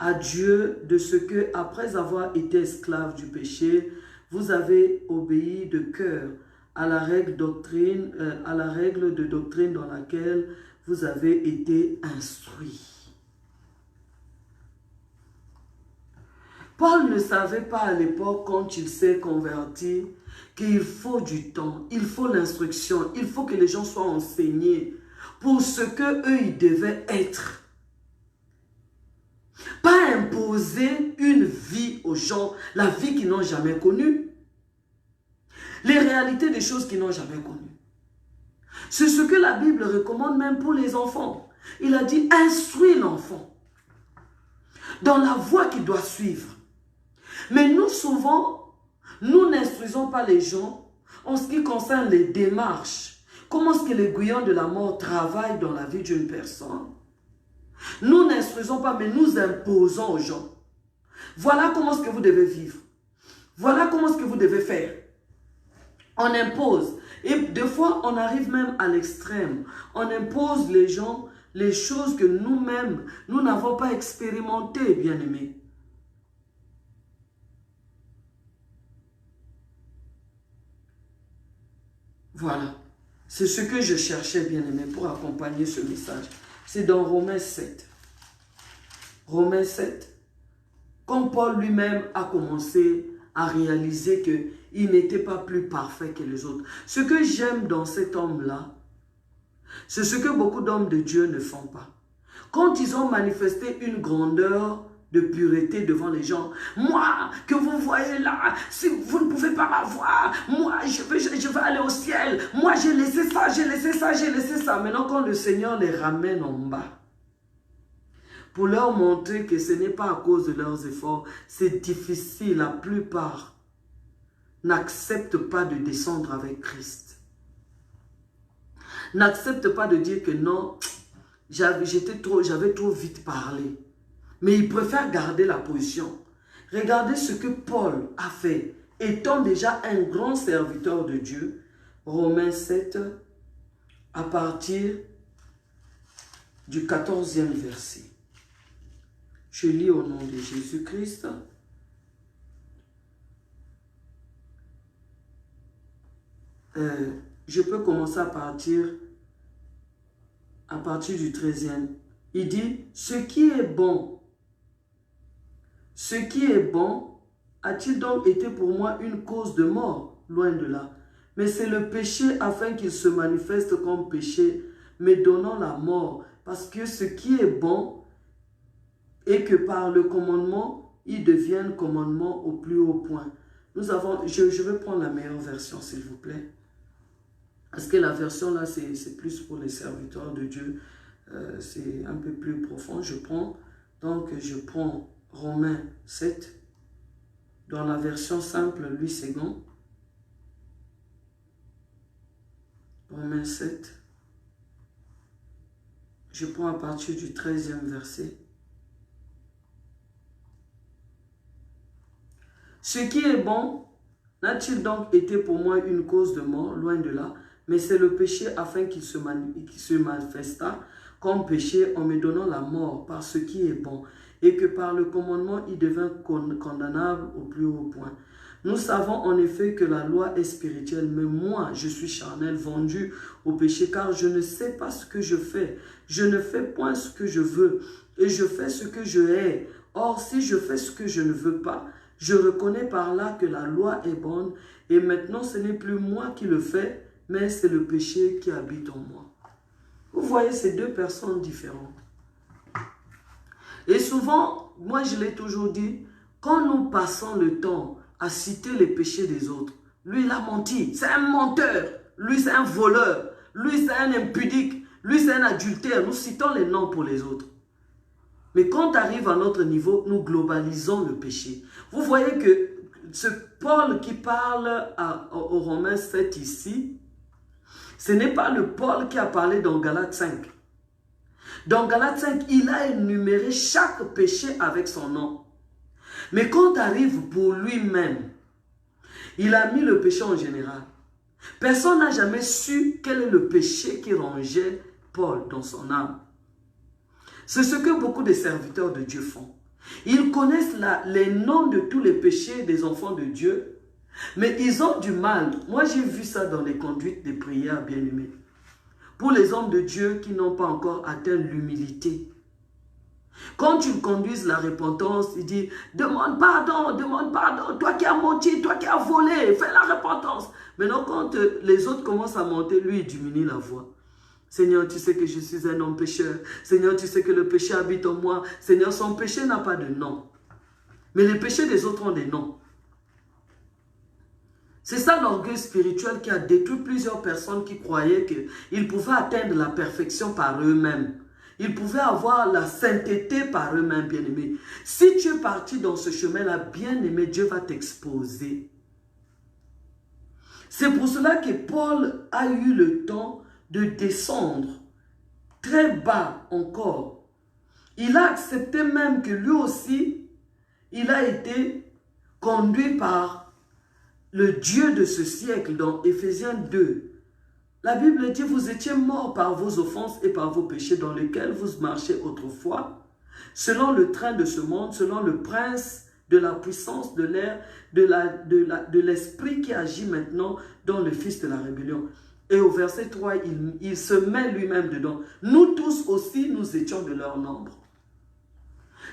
à Dieu de ce que, après avoir été esclave du péché, vous avez obéi de cœur à la règle de doctrine dans laquelle vous avez été instruits. Paul ne savait pas à l'époque, quand il s'est converti, qu'il faut du temps, il faut l'instruction, il faut que les gens soient enseignés pour ce qu'eux, ils devaient être. Pas imposer une vie aux gens, la vie qu'ils n'ont jamais connue. Les réalités des choses qu'ils n'ont jamais connues. C'est ce que la Bible recommande même pour les enfants. Il a dit, instruis l'enfant dans la voie qu'il doit suivre. Mais nous, souvent, nous n'instruisons pas les gens en ce qui concerne les démarches. Comment est-ce que l'aiguillon de la mort travaille dans la vie d'une personne? Nous n'instruisons pas, mais nous imposons aux gens. Voilà comment est-ce que vous devez vivre. Voilà comment est-ce que vous devez faire. On impose. Et des fois, on arrive même à l'extrême. On impose les gens les choses que nous-mêmes, nous n'avons pas expérimentées, bien-aimés. Voilà. C'est ce que je cherchais, bien-aimé, pour accompagner ce message. C'est dans Romains 7. Romains 7. Quand Paul lui-même a commencé à réaliser qu'il n'était pas plus parfait que les autres. Ce que j'aime dans cet homme-là, c'est ce que beaucoup d'hommes de Dieu ne font pas. Quand ils ont manifesté une grandeur de pureté devant les gens. Moi, que vous voyez là, si vous ne pouvez pas m'avoir, moi, je vais aller au ciel. Moi, j'ai laissé ça, j'ai laissé ça, j'ai laissé ça. Maintenant, quand le Seigneur les ramène en bas, pour leur montrer que ce n'est pas à cause de leurs efforts, c'est difficile, la plupart n'acceptent pas de descendre avec Christ. N'acceptent pas de dire que non, j'avais trop vite parlé. Mais ils préfèrent garder la position. Regardez ce que Paul a fait. Étant déjà un grand serviteur de Dieu, Romains 7, à partir du 14e verset. Je lis au nom de Jésus-Christ. Je peux commencer à partir du 13e. Il dit, ce qui est bon a-t-il donc été pour moi une cause de mort? Loin de là. Mais c'est le péché afin qu'il se manifeste comme péché, me donnant la mort. Parce que ce qui est bon est que par le commandement, il devienne commandement au plus haut point. Je vais prendre la meilleure version, s'il vous plaît. Parce que la version là, c'est plus pour les serviteurs de Dieu. C'est un peu plus profond. Je prends Donc, je prends Romains 7, dans la version simple, Louis II. Romains 7. Je prends à partir du 13e verset. Ce qui est bon n'a-t-il donc été pour moi une cause de mort, loin de là, mais c'est le péché afin qu'il se manifesta comme péché en me donnant la mort par ce qui est bon, et que par le commandement il devint condamnable au plus haut point. Nous savons en effet que la loi est spirituelle, mais moi je suis charnel, vendu au péché, car je ne sais pas ce que je fais. Je ne fais point ce que je veux, et je fais ce que je hais. Or, si je fais ce que je ne veux pas, je reconnais par là que la loi est bonne, et maintenant ce n'est plus moi qui le fais, mais c'est le péché qui habite en moi. Vous voyez, ces deux personnes différentes. Et souvent, moi je l'ai toujours dit, quand nous passons le temps à citer les péchés des autres, lui il a menti, c'est un menteur, lui c'est un voleur, lui c'est un impudique, lui c'est un adultère, nous citons les noms pour les autres. Mais quand on arrive à notre niveau, nous globalisons le péché. Vous voyez que ce Paul qui parle aux Romains 7 ici, ce n'est pas le Paul qui a parlé dans Galates 5. Dans Galates 5, il a énuméré chaque péché avec son nom. Mais quand on arrive pour lui-même, il a mis le péché en général. Personne n'a jamais su quel est le péché qui rongeait Paul dans son âme. C'est ce que beaucoup de serviteurs de Dieu font. Ils connaissent les noms de tous les péchés des enfants de Dieu, mais ils ont du mal. Moi, j'ai vu ça dans les conduites des prières bien-aimées. Pour les hommes de Dieu qui n'ont pas encore atteint l'humilité. Quand ils conduisent la repentance, ils disent « Demande pardon, toi qui as menti, toi qui as volé, fais la repentance. » Maintenant, quand les autres commencent à monter, lui, il diminue la voix. Seigneur, tu sais que je suis un homme pécheur. Seigneur, tu sais que le péché habite en moi. Seigneur, son péché n'a pas de nom. Mais les péchés des autres ont des noms. C'est ça l'orgueil spirituel qui a détruit plusieurs personnes qui croyaient qu'ils pouvaient atteindre la perfection par eux-mêmes. Ils pouvaient avoir la sainteté par eux-mêmes, bien-aimés. Si tu es parti dans ce chemin-là, bien-aimé, Dieu va t'exposer. C'est pour cela que Paul a eu le temps de descendre très bas encore. Il a accepté même que lui aussi, il a été conduit par le Dieu de ce siècle dans Éphésiens 2. La Bible dit, vous étiez morts par vos offenses et par vos péchés dans lesquels vous marchiez autrefois, selon le train de ce monde, selon le prince de la puissance de l'air, de l'esprit qui agit maintenant dans le fils de la rébellion. Et au verset 3, il se met lui-même dedans. Nous tous aussi, nous étions de leur nombre.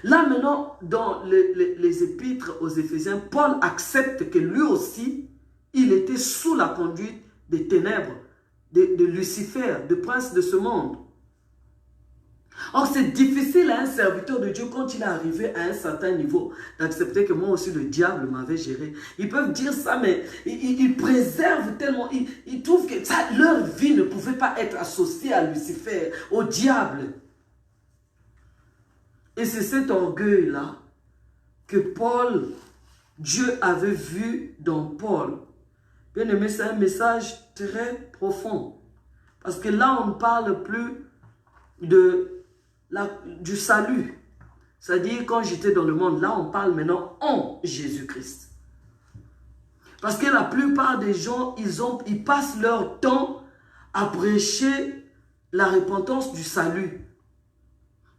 Là maintenant, dans les épîtres aux Éphésiens, Paul accepte que lui aussi, il était sous la conduite des ténèbres, de Lucifer, de prince de ce monde. Or, c'est difficile à un serviteur de Dieu quand il est arrivé à un certain niveau d'accepter que moi aussi le diable m'avait géré. Ils peuvent dire ça, mais ils préservent tellement, ils trouvent que leur vie ne pouvait pas être associée à Lucifer, au diable. Et c'est cet orgueil-là que Paul, Dieu avait vu dans Paul. Bien aimé, c'est un message très profond. Parce que là, on ne parle plus du salut. C'est-à-dire, quand j'étais dans le monde, là, on parle maintenant en Jésus-Christ. Parce que la plupart des gens, ils passent leur temps à prêcher la repentance du salut.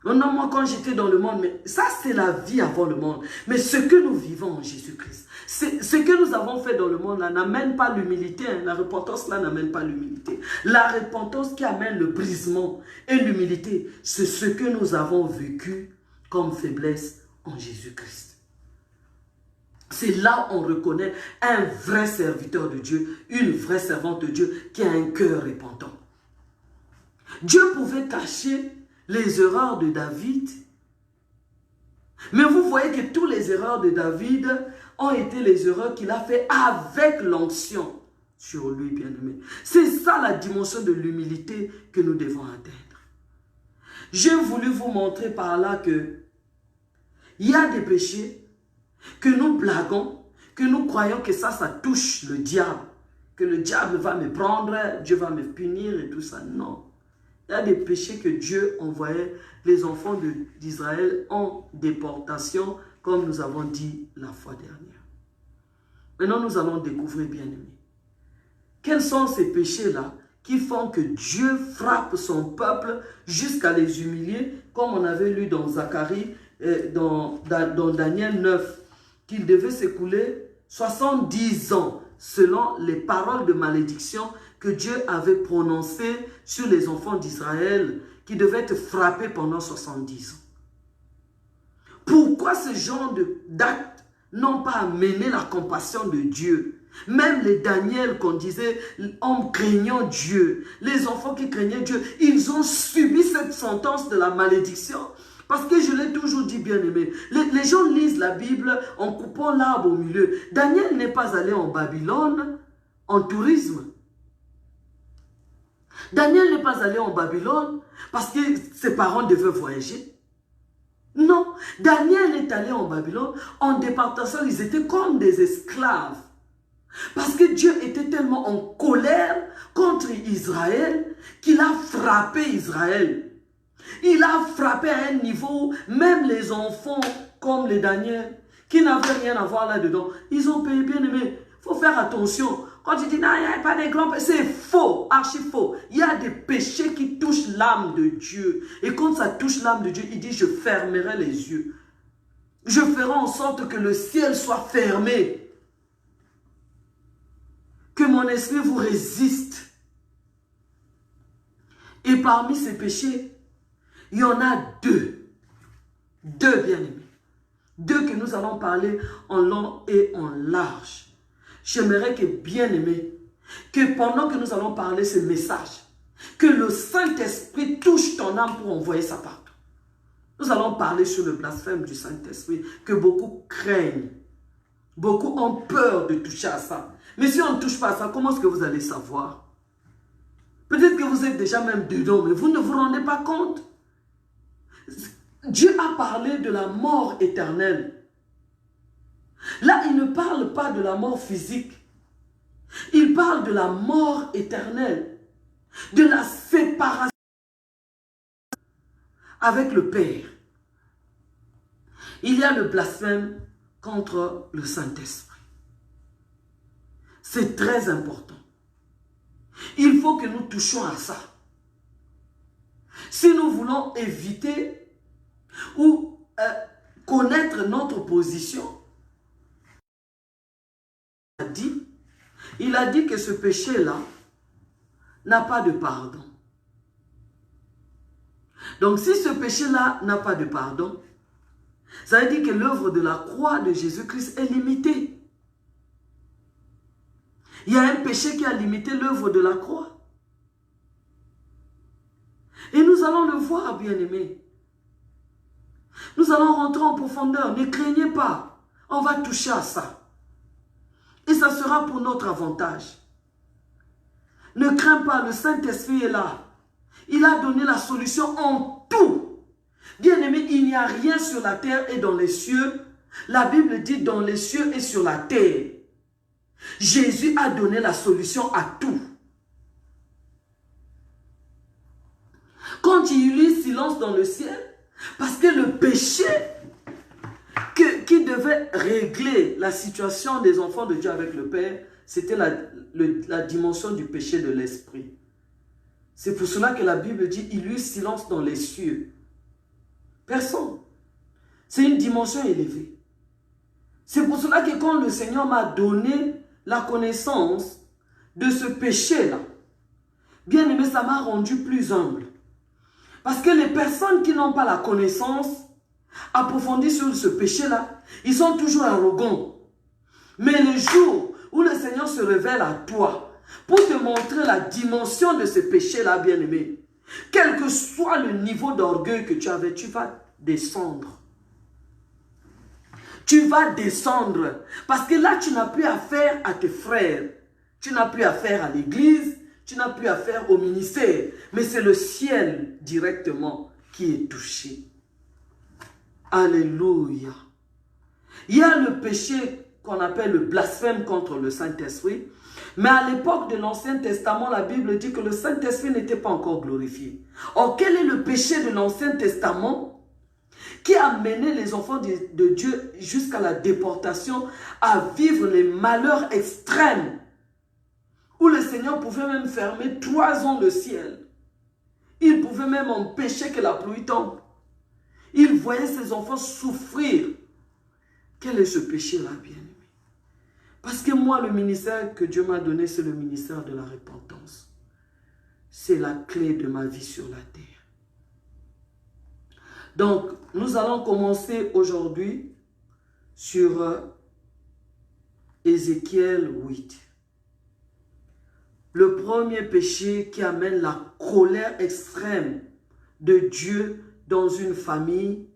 Non, moi, quand j'étais dans le monde, mais ça, c'est la vie avant le monde. Mais ce que nous vivons en Jésus-Christ, ce que nous avons fait dans le monde, là, n'amène pas l'humilité. Hein. La repentance, là, n'amène pas l'humilité. La repentance qui amène le brisement et l'humilité, c'est ce que nous avons vécu comme faiblesse en Jésus-Christ. C'est là où on reconnaît un vrai serviteur de Dieu, une vraie servante de Dieu qui a un cœur repentant. Dieu pouvait cacher les erreurs de David. Mais vous voyez que toutes les erreurs de David ont été les erreurs qu'il a fait avec l'onction sur lui, bien-aimé. C'est ça la dimension de l'humilité que nous devons atteindre. J'ai voulu vous montrer par là que Il y a des péchés que nous blaguons, que nous croyons que ça touche le diable. Que le diable va me prendre, Dieu va me punir et tout ça. Non. Il y a des péchés que Dieu envoyait les enfants d'Israël en déportation, comme nous avons dit la fois dernière. Maintenant, nous allons découvrir, bien-aimés, quels sont ces péchés-là qui font que Dieu frappe son peuple jusqu'à les humilier, comme on avait lu dans Zacharie, dans Daniel 9, qu'il devait s'écouler 70 ans selon les paroles de malédiction que Dieu avait prononcées sur les enfants d'Israël, qui devaient être frappés pendant 70 ans. Pourquoi ce genre d'actes n'ont pas amené la compassion de Dieu? Même les Daniel qu'on disait en craignant Dieu, les enfants qui craignaient Dieu, ils ont subi cette sentence de la malédiction. Parce que je l'ai toujours dit, bien-aimé, les gens lisent la Bible en coupant l'arbre au milieu. Daniel n'est pas allé en Babylone en tourisme. Daniel n'est pas allé en Babylone parce que ses parents devaient voyager. Non, Daniel est allé en Babylone en déportation, ils étaient comme des esclaves. Parce que Dieu était tellement en colère contre Israël qu'il a frappé Israël. Il a frappé à un niveau, même les enfants comme les Daniel, qui n'avaient rien à voir là-dedans, ils ont payé, bien aimé. Il faut faire attention. Quand tu dis, non, il n'y a pas des grands péchés, c'est faux, archi faux. Il y a des péchés qui touchent l'âme de Dieu. Et quand ça touche l'âme de Dieu, il dit, je fermerai les yeux. Je ferai en sorte que le ciel soit fermé. Que mon esprit vous résiste. Et parmi ces péchés, il y en a deux. Deux, bien-aimés. Deux que nous allons parler en long et en large. J'aimerais que, bien-aimés, que pendant que nous allons parler ce message, que le Saint-Esprit touche ton âme pour envoyer ça partout. Nous allons parler sur le blasphème du Saint-Esprit, que beaucoup craignent. Beaucoup ont peur de toucher à ça. Mais si on ne touche pas à ça, comment est-ce que vous allez savoir? Peut-être que vous êtes déjà même dedans, mais vous ne vous rendez pas compte. Dieu a parlé de la mort éternelle. Là, il ne parle pas de la mort physique. Il parle de la mort éternelle. De la séparation avec le Père. Il y a le blasphème contre le Saint-Esprit. C'est très important. Il faut que nous touchions à ça. Si nous voulons éviter ou connaître notre position, il a dit que ce péché-là n'a pas de pardon. Donc si ce péché-là n'a pas de pardon, ça veut dire que l'œuvre de la croix de Jésus-Christ est limitée. Il y a un péché qui a limité l'œuvre de la croix. Et nous allons le voir, bien-aimés. Nous allons rentrer en profondeur. Ne craignez pas. On va toucher à ça. Et ça sera pour notre avantage. Ne crains pas, le Saint-Esprit est là. Il a donné la solution en tout. Bien-aimés, il n'y a rien sur la terre et dans les cieux. La Bible dit dans les cieux et sur la terre. Jésus a donné la solution à tout. Quand il y eut silence dans le ciel, parce que le péché qui devait régler la situation des enfants de Dieu avec le Père, c'était la dimension du péché de l'esprit. C'est pour cela que la Bible dit, il y eut silence dans les cieux. Personne. C'est une dimension élevée. C'est pour cela que quand le Seigneur m'a donné la connaissance de ce péché-là, bien aimé, ça m'a rendu plus humble. Parce que les personnes qui n'ont pas la connaissance approfondie sur ce péché-là, ils sont toujours arrogants. Mais le jour où le Seigneur se révèle à toi, pour te montrer la dimension de ce péché-là, bien-aimé, quel que soit le niveau d'orgueil que tu avais, tu vas descendre. Tu vas descendre. Parce que là, tu n'as plus affaire à tes frères. Tu n'as plus affaire à l'église. Tu n'as plus affaire au ministère. Mais c'est le ciel directement qui est touché. Alléluia. Il y a le péché qu'on appelle le blasphème contre le Saint-Esprit. Mais à l'époque de l'Ancien Testament, la Bible dit que le Saint-Esprit n'était pas encore glorifié. Or, quel est le péché de l'Ancien Testament qui a mené les enfants de Dieu jusqu'à la déportation, à vivre les malheurs extrêmes, où le Seigneur pouvait même fermer 3 ans le ciel. Il pouvait même empêcher que la pluie tombe. Il voyait ses enfants souffrir. Quel est ce péché-là, bien-aimé? Parce que moi, le ministère que Dieu m'a donné, c'est le ministère de la repentance. C'est la clé de ma vie sur la terre. Donc, nous allons commencer aujourd'hui sur Ézéchiel 8. Le premier péché qui amène la colère extrême de Dieu dans une famille,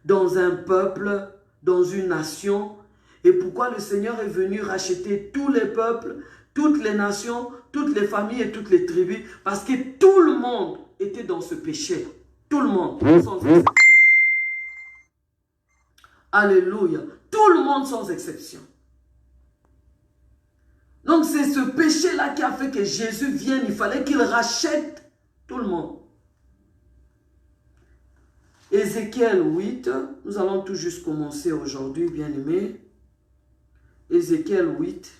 dans un peuple, dans une nation. Et pourquoi le Seigneur est venu racheter tous les peuples, toutes les nations, toutes les familles et toutes les tribus. Parce que tout le monde était dans ce péché. Tout le monde, sans exception. Alléluia. Tout le monde sans exception. Donc c'est ce péché-là qui a fait que Jésus vienne. Il fallait qu'il rachète tout le monde. Ézéchiel 8, nous allons tout juste commencer aujourd'hui, bien-aimés. Ézéchiel 8.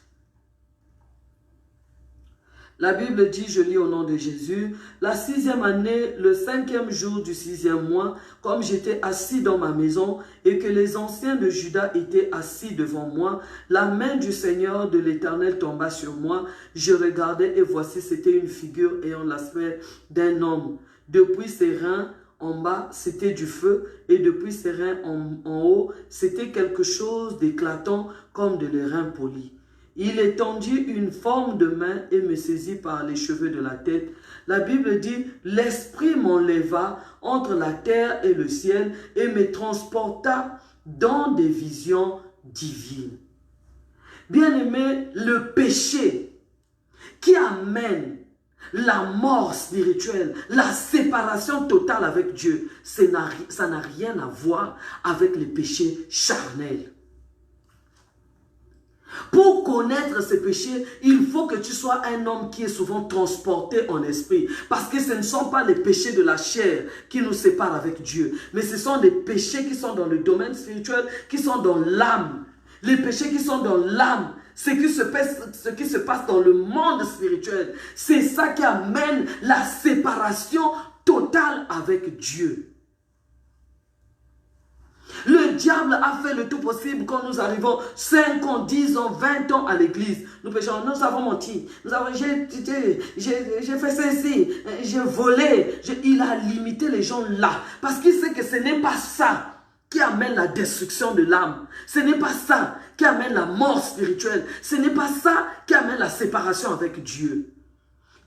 La Bible dit, je lis au nom de Jésus, la 6e année, le 5e jour du 6e mois, comme j'étais assis dans ma maison et que les anciens de Juda étaient assis devant moi, la main du Seigneur de l'Éternel tomba sur moi. Je regardais et voici, c'était une figure ayant l'aspect d'un homme. Depuis ses reins en bas, c'était du feu et depuis ses reins en haut, c'était quelque chose d'éclatant comme de l'airain poli. Il étendit une forme de main et me saisit par les cheveux de la tête. La Bible dit, l'Esprit m'enleva entre la terre et le ciel et me transporta dans des visions divines. Bien-aimé, le péché qui amène la mort spirituelle, la séparation totale avec Dieu, ça n'a rien à voir avec les péchés charnels. Pour connaître ces péchés, il faut que tu sois un homme qui est souvent transporté en esprit. Parce que ce ne sont pas les péchés de la chair qui nous séparent avec Dieu. Mais ce sont des péchés qui sont dans le domaine spirituel, qui sont dans l'âme. Les péchés qui sont dans l'âme, ce qui se passe dans le monde spirituel. C'est ça qui amène la séparation totale avec Dieu. Le diable a fait le tout possible quand nous arrivons 5 ans, 10 ans, 20 ans à l'église. Nous péchons, nous avons menti, j'ai fait ceci, j'ai volé. Il a limité les gens là. Parce qu'il sait que ce n'est pas ça qui amène la destruction de l'âme. Ce n'est pas ça qui amène la mort spirituelle. Ce n'est pas ça qui amène la séparation avec Dieu.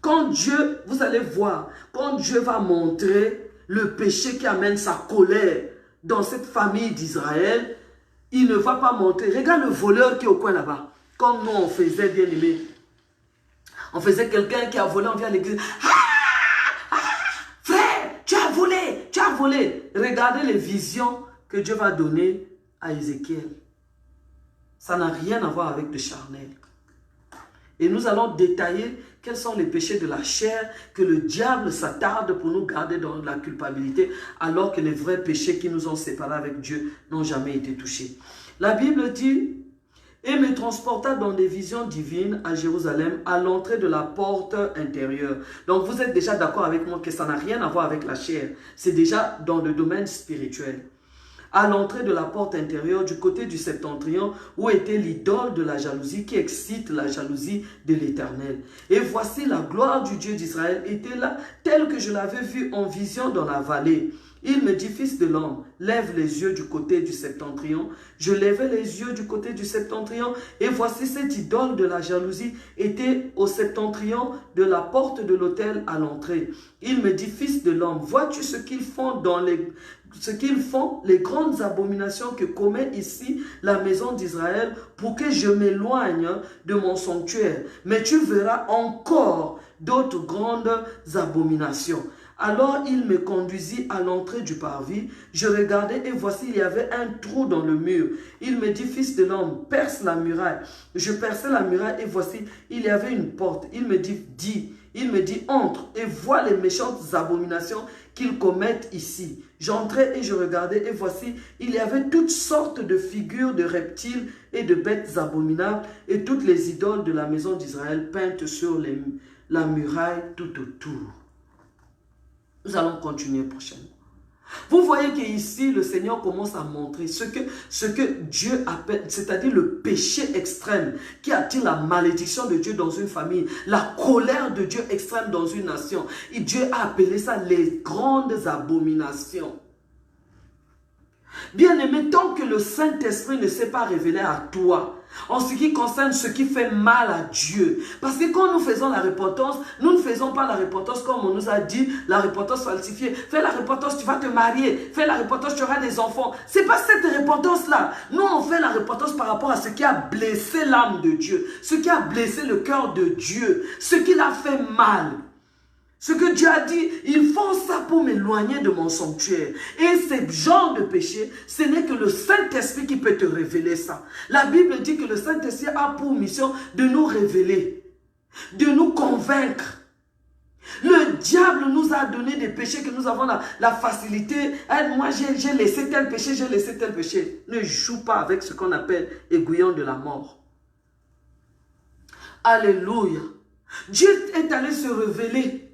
Quand Dieu, vous allez voir, quand Dieu va montrer le péché qui amène sa colère dans cette famille d'Israël, il ne va pas montrer. Regarde le voleur qui est au coin là-bas. Comme nous on faisait, bien aimé. On faisait quelqu'un qui a volé, on vient à l'église. Frère, tu as volé, tu as volé. Regardez les visions que Dieu va donner à Ézéchiel. Ça n'a rien à voir avec le charnel. Et nous allons détailler quels sont les péchés de la chair que le diable s'attarde pour nous garder dans la culpabilité, alors que les vrais péchés qui nous ont séparés avec Dieu n'ont jamais été touchés. La Bible dit, et me transporta dans des visions divines à Jérusalem, à l'entrée de la porte intérieure. Donc vous êtes déjà d'accord avec moi que ça n'a rien à voir avec la chair. C'est déjà dans le domaine spirituel. À l'entrée de la porte intérieure du côté du septentrion où était l'idole de la jalousie qui excite la jalousie de l'Éternel. Et voici la gloire du Dieu d'Israël était là, telle que je l'avais vue en vision dans la vallée. Il me dit, fils de l'homme, lève les yeux du côté du septentrion. Je levai les yeux du côté du septentrion et voici cette idole de la jalousie était au septentrion de la porte de l'autel à l'entrée. Il me dit, fils de l'homme, vois-tu ce qu'ils font les grandes abominations que commet ici la maison d'Israël pour que je m'éloigne de mon sanctuaire. Mais tu verras encore d'autres grandes abominations. Alors il me conduisit à l'entrée du parvis. Je regardai et voici, il y avait un trou dans le mur. Il me dit, fils de l'homme, perce la muraille. Je perçai la muraille et voici, il y avait une porte. Il me dit, entre et vois les méchantes abominations qu'ils commettent ici. J'entrai et je regardai et voici, il y avait toutes sortes de figures de reptiles et de bêtes abominables et toutes les idoles de la maison d'Israël peintes sur la muraille tout autour. Nous allons continuer prochainement. Vous voyez qu'ici, le Seigneur commence à montrer ce que Dieu appelle, c'est-à-dire le péché extrême qui attire la malédiction de Dieu dans une famille, la colère de Dieu extrême dans une nation. Et Dieu a appelé ça les grandes abominations. Bien-aimé, tant que le Saint-Esprit ne s'est pas révélé à toi, en ce qui concerne ce qui fait mal à Dieu. Parce que quand nous faisons la repentance, nous ne faisons pas la repentance comme on nous a dit, la repentance falsifiée. Fais la repentance, tu vas te marier. Fais la repentance, tu auras des enfants. Ce n'est pas cette repentance-là. Nous, on fait la repentance par rapport à ce qui a blessé l'âme de Dieu, ce qui a blessé le cœur de Dieu, ce qui l'a fait mal. Ce que Dieu a dit, ils font ça pour m'éloigner de mon sanctuaire. Et ce genre de péché, ce n'est que le Saint-Esprit qui peut te révéler ça. La Bible dit que le Saint-Esprit a pour mission de nous révéler, de nous convaincre. Le diable nous a donné des péchés que nous avons la facilité. Moi, j'ai laissé tel péché, j'ai laissé tel péché. Ne joue pas avec ce qu'on appelle aiguillon de la mort. Alléluia. Dieu est allé se révéler.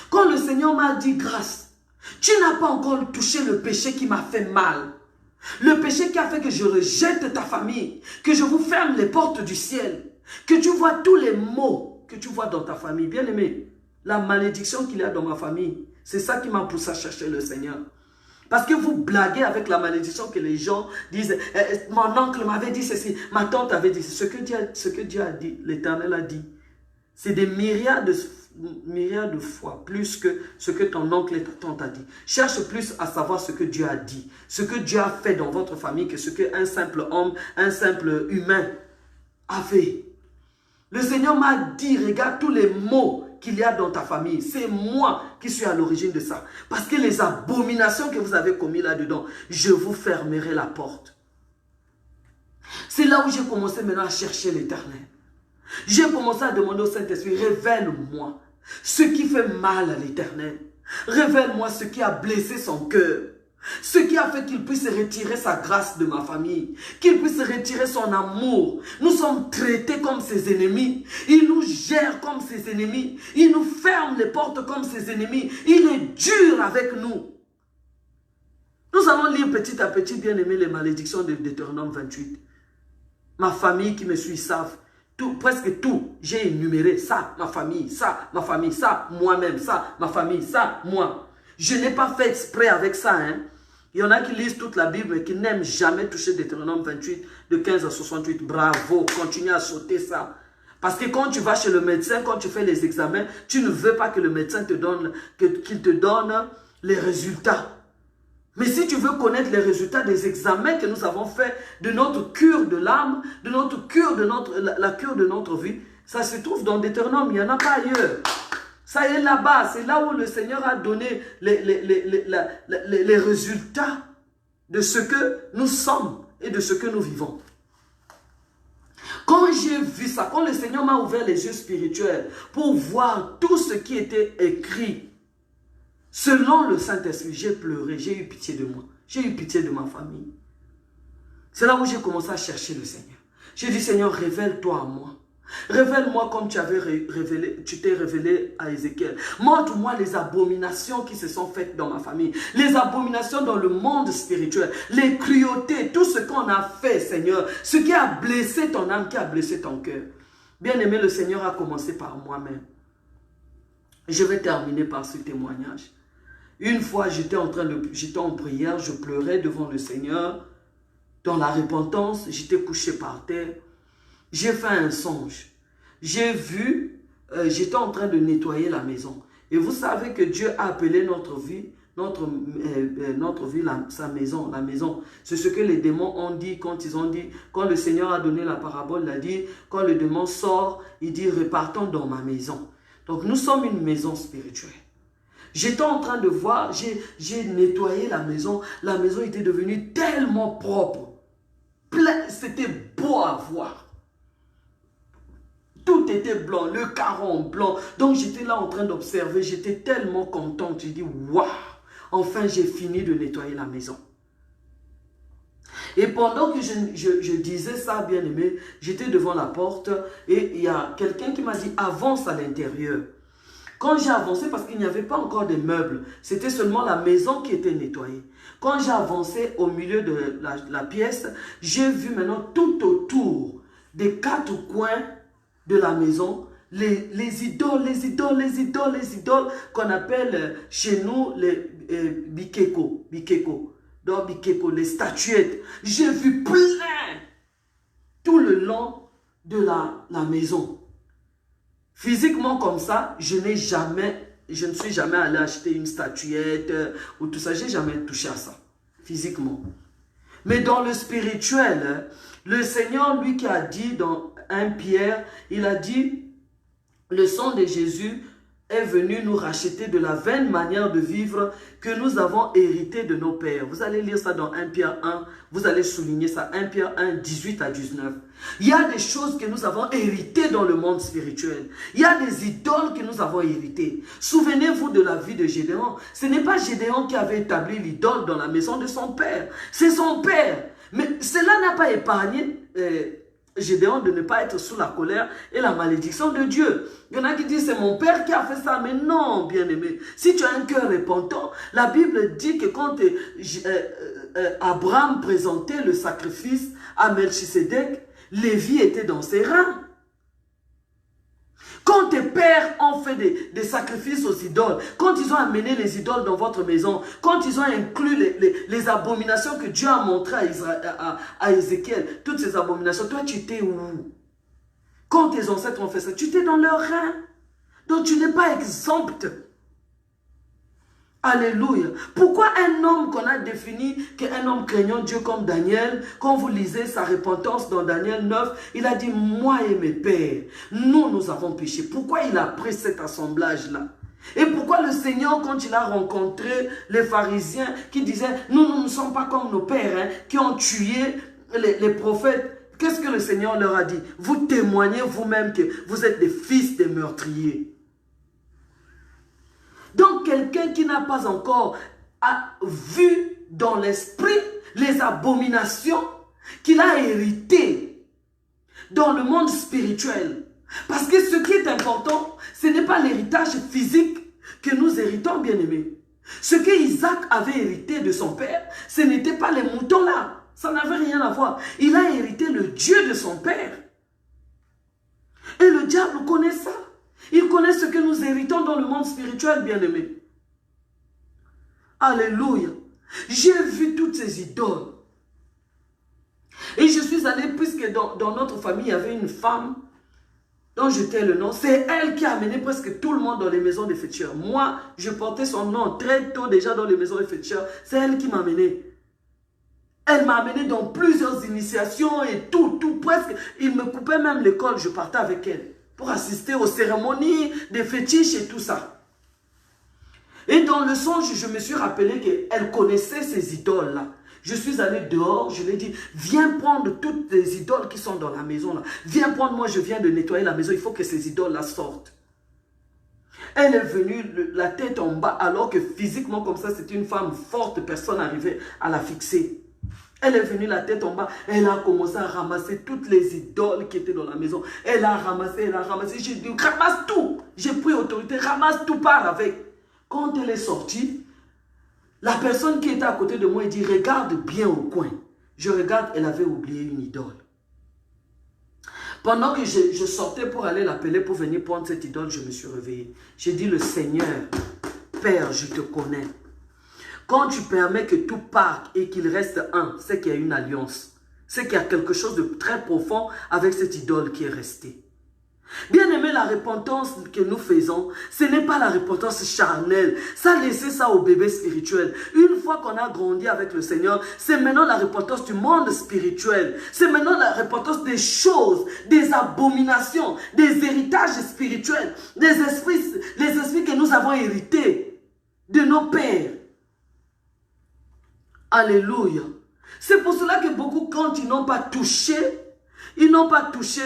Quand le Seigneur m'a dit grâce, tu n'as pas encore touché le péché qui m'a fait mal. Le péché qui a fait que je rejette ta famille, que je vous ferme les portes du ciel, que tu vois tous les maux que tu vois dans ta famille. Bien aimé, la malédiction qu'il y a dans ma famille, c'est ça qui m'a poussé à chercher le Seigneur. Parce que vous blaguez avec la malédiction que les gens disent. Mon oncle m'avait dit ceci, ma tante avait dit ceci. Ce que Dieu a dit, l'Éternel a dit, c'est des myriades de fois, plus que ce que ton oncle et ta tante a dit. Cherche plus à savoir ce que Dieu a dit, ce que Dieu a fait dans votre famille que ce qu'un simple homme, un simple humain a fait. Le Seigneur m'a dit, regarde tous les maux qu'il y a dans ta famille. C'est moi qui suis à l'origine de ça. Parce que les abominations que vous avez commises là-dedans, je vous fermerai la porte. C'est là où j'ai commencé maintenant à chercher l'Éternel. J'ai commencé à demander au Saint-Esprit, révèle-moi ce qui fait mal à l'Éternel. Révèle-moi ce qui a blessé son cœur. Ce qui a fait qu'il puisse retirer sa grâce de ma famille. Qu'il puisse retirer son amour. Nous sommes traités comme ses ennemis. Il nous gère comme ses ennemis. Il nous ferme les portes comme ses ennemis. Il est dur avec nous. Nous allons lire petit à petit, bien aimé, les malédictions de Deutéronome 28. Ma famille qui me suit savent. Presque tout, j'ai énuméré ça, ma famille, ça, moi-même, ça, ma famille, ça, moi. Je n'ai pas fait exprès avec ça. Hein. Il y en a qui lisent toute la Bible et qui n'aiment jamais toucher Deutéronome 28, de 15 à 68. Bravo, continue à sauter ça. Parce que quand tu vas chez le médecin, quand tu fais les examens, tu ne veux pas que le médecin te donne, qu'il te donne les résultats. Mais si tu veux connaître les résultats des examens que nous avons faits de notre cure de l'âme, de notre cure de la cure de notre vie, ça se trouve dans Deutéronome, il n'y en a pas ailleurs. Ça est là-bas, c'est là où le Seigneur a donné les résultats de ce que nous sommes et de ce que nous vivons. Quand j'ai vu ça, quand le Seigneur m'a ouvert les yeux spirituels pour voir tout ce qui était écrit, selon le Saint-Esprit, j'ai pleuré, j'ai eu pitié de moi. J'ai eu pitié de ma famille. C'est là où j'ai commencé à chercher le Seigneur. J'ai dit, Seigneur, révèle-toi à moi. Révèle-moi comme tu t'es révélé à Ézéchiel. Montre-moi les abominations qui se sont faites dans ma famille. Les abominations dans le monde spirituel. Les cruautés, tout ce qu'on a fait, Seigneur. Ce qui a blessé ton âme, qui a blessé ton cœur. Bien aimé, le Seigneur a commencé par moi-même. Je vais terminer par ce témoignage. Une fois, j'étais en prière, je pleurais devant le Seigneur. Dans la repentance, j'étais couché par terre. J'ai fait un songe. J'ai vu, j'étais en train de nettoyer la maison. Et vous savez que Dieu a appelé notre vie, sa maison, la maison. C'est ce que les démons ont dit quand ils ont dit, quand le Seigneur a donné la parabole, il a dit, quand le démon sort, il dit, repartons dans ma maison. Donc nous sommes une maison spirituelle. J'étais en train de voir, j'ai nettoyé la maison était devenue tellement propre. C'était beau à voir. Tout était blanc, le caron blanc. Donc j'étais là en train d'observer, j'étais tellement contente. J'ai dit, waouh, enfin j'ai fini de nettoyer la maison. Et pendant que je disais ça, bien aimé, j'étais devant la porte et il y a quelqu'un qui m'a dit, avance à l'intérieur. Quand j'ai avancé, parce qu'il n'y avait pas encore de meubles, c'était seulement la maison qui était nettoyée. Quand j'ai avancé au milieu de la pièce, j'ai vu maintenant tout autour des 4 coins de la maison, les idoles qu'on appelle chez nous les bikeko. Donc bikeko, les statuettes. J'ai vu plein tout le long de la maison. Physiquement comme ça, je ne suis jamais allé acheter une statuette ou tout ça. Je n'ai jamais touché à ça, physiquement. Mais dans le spirituel, le Seigneur, lui qui a dit dans 1 Pierre, il a dit, le sang de Jésus est venu nous racheter de la vaine manière de vivre que nous avons hérité de nos pères. Vous allez lire ça dans 1 Pierre 1, vous allez souligner ça, 1 Pierre 1, 18 à 19. Il y a des choses que nous avons héritées dans le monde spirituel. Il y a des idoles que nous avons héritées. Souvenez-vous de la vie de Gédéon. Ce n'est pas Gédéon qui avait établi l'idole dans la maison de son père. C'est son père. Mais cela n'a pas épargné Gédéon de ne pas être sous la colère et la malédiction de Dieu. Il y en a qui disent c'est mon père qui a fait ça, mais non, bien-aimé. Si tu as un cœur repentant, la Bible dit que quand Abraham présentait le sacrifice à Melchisédek, Lévi était dans ses reins. Quand tes pères ont fait des sacrifices aux idoles, quand ils ont amené les idoles dans votre maison, quand ils ont inclus les abominations que Dieu a montrées à Ézéchiel, toutes ces abominations, toi tu étais où? Quand tes ancêtres ont fait ça, tu étais dans leurs reins. Donc tu n'es pas exempt. Alléluia. Pourquoi un homme qu'on a défini qu'un homme craignant Dieu comme Daniel, quand vous lisez sa repentance dans Daniel 9, il a dit, moi et mes pères, nous avons péché. Pourquoi il a pris cet assemblage-là? Et pourquoi le Seigneur, quand il a rencontré les pharisiens qui disaient, nous ne sommes pas comme nos pères, hein, qui ont tué les prophètes, qu'est-ce que le Seigneur leur a dit? Vous témoignez vous-même que vous êtes des fils des meurtriers. Donc, quelqu'un qui n'a pas encore vu dans l'esprit les abominations qu'il a héritées dans le monde spirituel. Parce que ce qui est important, ce n'est pas l'héritage physique que nous héritons, bien-aimés. Ce que Isaac avait hérité de son père, ce n'était pas les moutons là. Ça n'avait rien à voir. Il a hérité le Dieu de son père. Et le diable connaît ça. Il connaît ce que nous héritons dans le monde spirituel, bien-aimé. Alléluia. J'ai vu toutes ces idoles. Et je suis allé, puisque dans notre famille, il y avait une femme dont je tais le nom. C'est elle qui a amené presque tout le monde dans les maisons des féticheurs. Moi, je portais son nom très tôt déjà dans les maisons des féticheurs. C'est elle qui m'a amené. Elle m'a amené dans plusieurs initiations et tout, presque. Il me coupait même l'école, je partais avec elle pour assister aux cérémonies des fétiches et tout ça. Et dans le songe, je me suis rappelé qu'elle connaissait ces idoles-là. Je suis allé dehors, je lui ai dit, viens prendre toutes les idoles qui sont dans la maison là. Viens prendre, moi je viens de nettoyer la maison, il faut que ces idoles-là sortent. Elle est venue la tête en bas, alors que physiquement comme ça, c'était une femme forte, personne n'arrivait à la fixer. Elle est venue la tête en bas, elle a commencé à ramasser toutes les idoles qui étaient dans la maison. Elle a ramassé. J'ai dit, ramasse tout. J'ai pris autorité, ramasse tout, part avec. Quand elle est sortie, la personne qui était à côté de moi, elle dit, regarde bien au coin. Je regarde, elle avait oublié une idole. Pendant que je sortais pour aller l'appeler, pour venir prendre cette idole, je me suis réveillé. J'ai dit, le Seigneur, Père, je te connais. Quand tu permets que tout parte et qu'il reste un, c'est qu'il y a une alliance. C'est qu'il y a quelque chose de très profond avec cette idole qui est restée. Bien aimé, la repentance que nous faisons, ce n'est pas la repentance charnelle. Ça, laissez ça au bébé spirituel. Une fois qu'on a grandi avec le Seigneur, c'est maintenant la repentance du monde spirituel. C'est maintenant la repentance des choses, des abominations, des héritages spirituels, les esprits que nous avons hérités. de nos pères. Alléluia. C'est pour cela que beaucoup, quand ils n'ont pas touché,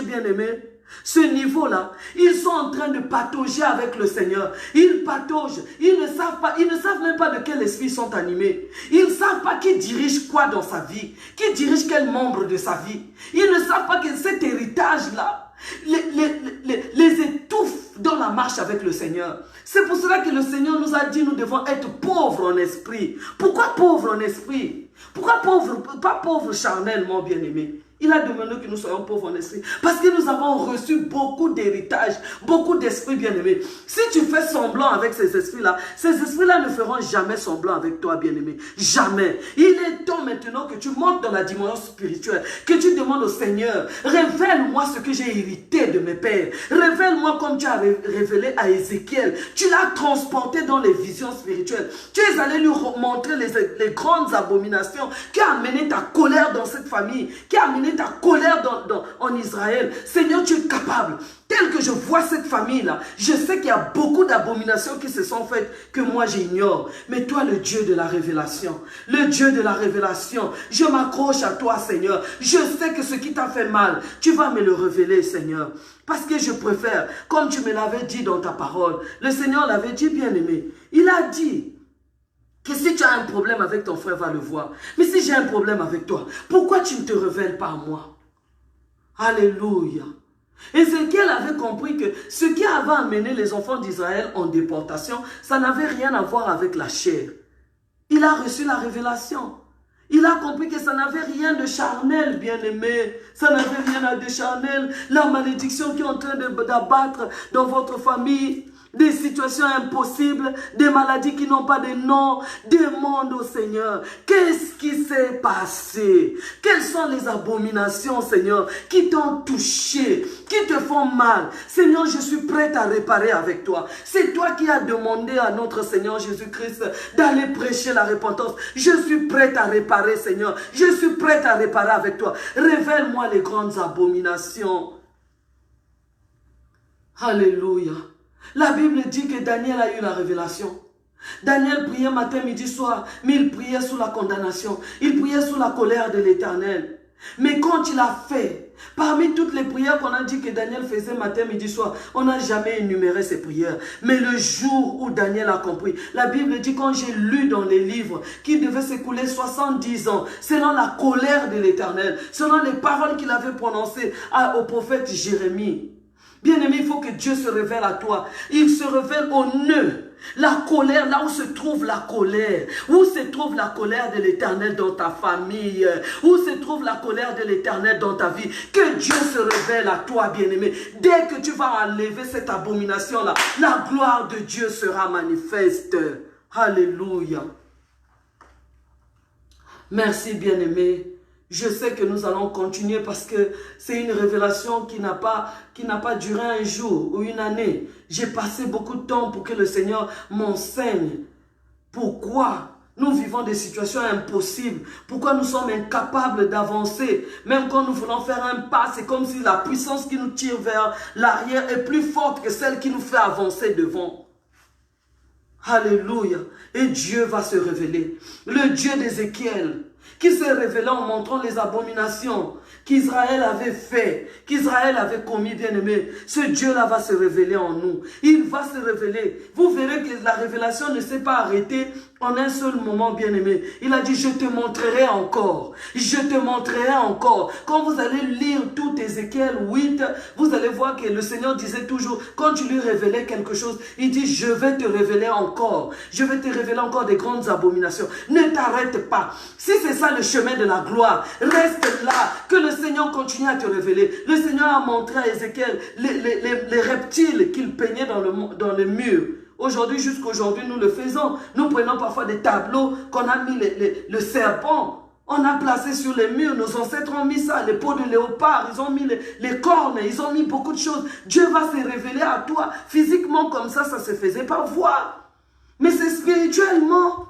bien-aimés, ce niveau-là, ils sont en train de patauger avec le Seigneur. Ils pataugent. Ils ne savent même pas de quel esprit ils sont animés. Ils ne savent pas qui dirige quoi dans sa vie, qui dirige quel membre de sa vie. Ils ne savent pas que cet héritage-là les étouffe dans la marche avec le Seigneur. C'est pour cela que le Seigneur nous a dit nous devons être pauvres en esprit. Pourquoi pauvres en esprit? Pourquoi pauvres? Pas pauvres charnellement, bien-aimés. Il a demandé que nous soyons pauvres en esprit. Parce que nous avons reçu beaucoup d'héritage, beaucoup d'esprits bien-aimés. Si tu fais semblant avec ces esprits-là ne feront jamais semblant avec toi, bien-aimé. Jamais. Il est temps maintenant que tu montes dans la dimension spirituelle, que tu demandes au Seigneur, révèle-moi ce que j'ai hérité de mes pères. Révèle-moi comme tu as révélé à Ézéchiel. Tu l'as transporté dans les visions spirituelles. Tu es allé lui montrer les grandes abominations qui a amené ta colère dans cette famille, qui a amené ta colère en Israël. Seigneur, tu es capable. Tel que je vois cette famille-là, je sais qu'il y a beaucoup d'abominations qui se sont faites que moi j'ignore. Mais toi, le Dieu de la révélation, le Dieu de la révélation, je m'accroche à toi, Seigneur. Je sais que ce qui t'a fait mal, tu vas me le révéler, Seigneur. Parce que je préfère, comme tu me l'avais dit dans ta parole, le Seigneur l'avait dit, bien-aimé. Il a dit que si tu as un problème avec ton frère, va le voir. Mais si j'ai un problème avec toi, pourquoi tu ne te révèles pas à moi? Alléluia. Ézéchiel avait compris que ce qui avait amené les enfants d'Israël en déportation, ça n'avait rien à voir avec la chair. Il a reçu la révélation. Il a compris que ça n'avait rien de charnel, bien-aimé. Ça n'avait rien de charnel. La malédiction qui est en train d'abattre dans votre famille, des situations impossibles, des maladies qui n'ont pas de nom. Demande au Seigneur, qu'est-ce qui s'est passé? Quelles sont les abominations, Seigneur, qui t'ont touché, qui te font mal? Seigneur, je suis prête à réparer avec toi. C'est toi qui as demandé à notre Seigneur Jésus-Christ d'aller prêcher la repentance. Je suis prête à réparer, Seigneur. Je suis prête à réparer avec toi. Révèle-moi les grandes abominations. Alléluia. La Bible dit que Daniel a eu la révélation. Daniel priait matin, midi, soir, mais il priait sous la condamnation. Il priait sous la colère de l'Éternel. Mais quand il a fait, parmi toutes les prières qu'on a dit que Daniel faisait matin, midi, soir, on n'a jamais énuméré ces prières. Mais le jour où Daniel a compris, la Bible dit, quand j'ai lu dans les livres qu'il devait s'écouler 70 ans, selon la colère de l'Éternel, selon les paroles qu'il avait prononcées au prophète Jérémie. Bien-aimé, il faut que Dieu se révèle à toi. Il se révèle au nœud. La colère, là où se trouve la colère. Où se trouve la colère de l'Éternel dans ta famille. Où se trouve la colère de l'Éternel dans ta vie. Que Dieu se révèle à toi, bien-aimé. Dès que tu vas enlever cette abomination-là, la gloire de Dieu sera manifeste. Alléluia. Merci, bien-aimé. Je sais que nous allons continuer parce que c'est une révélation qui n'a pas duré un jour ou une année. J'ai passé beaucoup de temps pour que le Seigneur m'enseigne. Pourquoi nous vivons des situations impossibles? Pourquoi nous sommes incapables d'avancer? Même quand nous voulons faire un pas, c'est comme si la puissance qui nous tire vers l'arrière est plus forte que celle qui nous fait avancer devant. Alléluia. Et Dieu va se révéler. Le Dieu d'Ézéchiel, qui s'est révélé en montrant les abominations qu'Israël avait fait, qu'Israël avait commis, bien-aimé. Ce Dieu-là va se révéler en nous. Il va se révéler. Vous verrez que la révélation ne s'est pas arrêtée en un seul moment, bien-aimé. Il a dit, je te montrerai encore. Je te montrerai encore. Quand vous allez lire tout Ézéchiel 8, vous allez voir que le Seigneur disait toujours, quand tu lui révélais quelque chose, il dit, je vais te révéler encore. Je vais te révéler encore des grandes abominations. Ne t'arrête pas. Si c'est ça le chemin de la gloire, reste là. Que le Seigneur continue à te révéler. Le Seigneur a montré à Ézéchiel les reptiles qu'il peignait dans le mur. Aujourd'hui, jusqu'aujourd'hui, nous le faisons. Nous prenons parfois des tableaux qu'on a mis le serpent. On a placé sur les murs. Nos ancêtres ont mis ça, les peaux de léopard. Ils ont mis les cornes. Ils ont mis beaucoup de choses. Dieu va se révéler à toi. Physiquement, comme ça ne se faisait pas voir. Mais c'est spirituellement.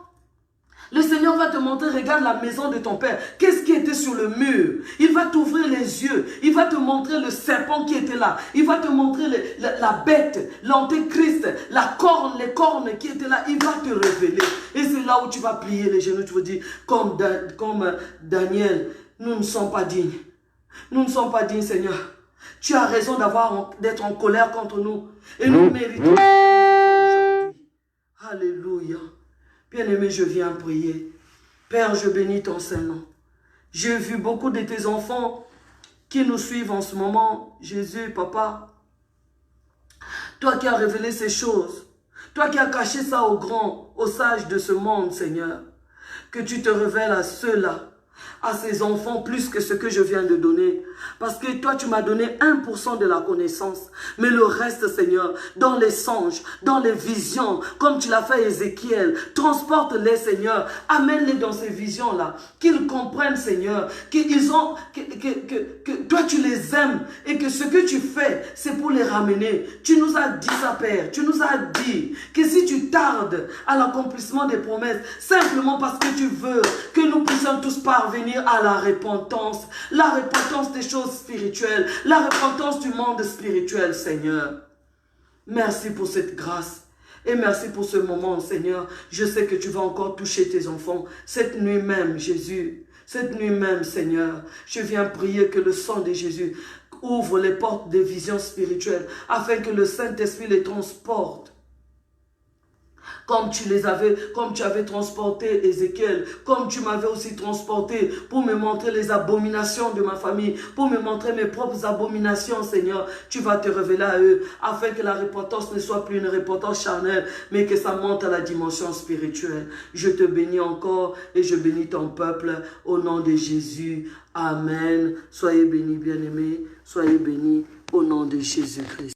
Le Seigneur va te montrer, regarde la maison de ton père. Qu'est-ce qui était sur le mur? Il va t'ouvrir les yeux. Il va te montrer le serpent qui était là. Il va te montrer la bête, l'antéchrist, les cornes qui étaient là. Il va te révéler. Et c'est là où tu vas plier les genoux. Tu vas dire, comme Daniel, nous ne sommes pas dignes. Nous ne sommes pas dignes, Seigneur. Tu as raison d'être en colère contre nous. Et nous méritons aujourd'hui. Alléluia. Bien-aimé, je viens prier. Père, je bénis ton Saint-Nom. J'ai vu beaucoup de tes enfants qui nous suivent en ce moment. Jésus, Papa, toi qui as révélé ces choses, toi qui as caché ça aux grands, aux sages de ce monde, Seigneur, que tu te révèles à ceux-là, à ces enfants, plus que ce que je viens de donner. Parce que toi, tu m'as donné 1% de la connaissance. Mais le reste, Seigneur, dans les songes, dans les visions, comme tu l'as fait à Ézéchiel, transporte-les, Seigneur. Amène-les dans ces visions-là. Qu'ils comprennent, Seigneur, que toi, tu les aimes et que ce que tu fais, c'est pour les ramener. Tu nous as dit ça, Père. Tu nous as dit que si tu tardes à l'accomplissement des promesses, simplement parce que tu veux que nous puissions tous parvenir à la repentance des choses spirituelles, la repentance du monde spirituel, Seigneur. Merci pour cette grâce et merci pour ce moment, Seigneur. Je sais que tu vas encore toucher tes enfants cette nuit même, Jésus. Cette nuit même, Seigneur, je viens prier que le sang de Jésus ouvre les portes des visions spirituelles afin que le Saint-Esprit les transporte. Comme tu avais transporté Ézéchiel, comme tu m'avais aussi transporté pour me montrer les abominations de ma famille, pour me montrer mes propres abominations, Seigneur. Tu vas te révéler à eux, afin que la repentance ne soit plus une repentance charnelle, mais que ça monte à la dimension spirituelle. Je te bénis encore et je bénis ton peuple au nom de Jésus. Amen. Soyez bénis, bien-aimés. Soyez bénis au nom de Jésus-Christ.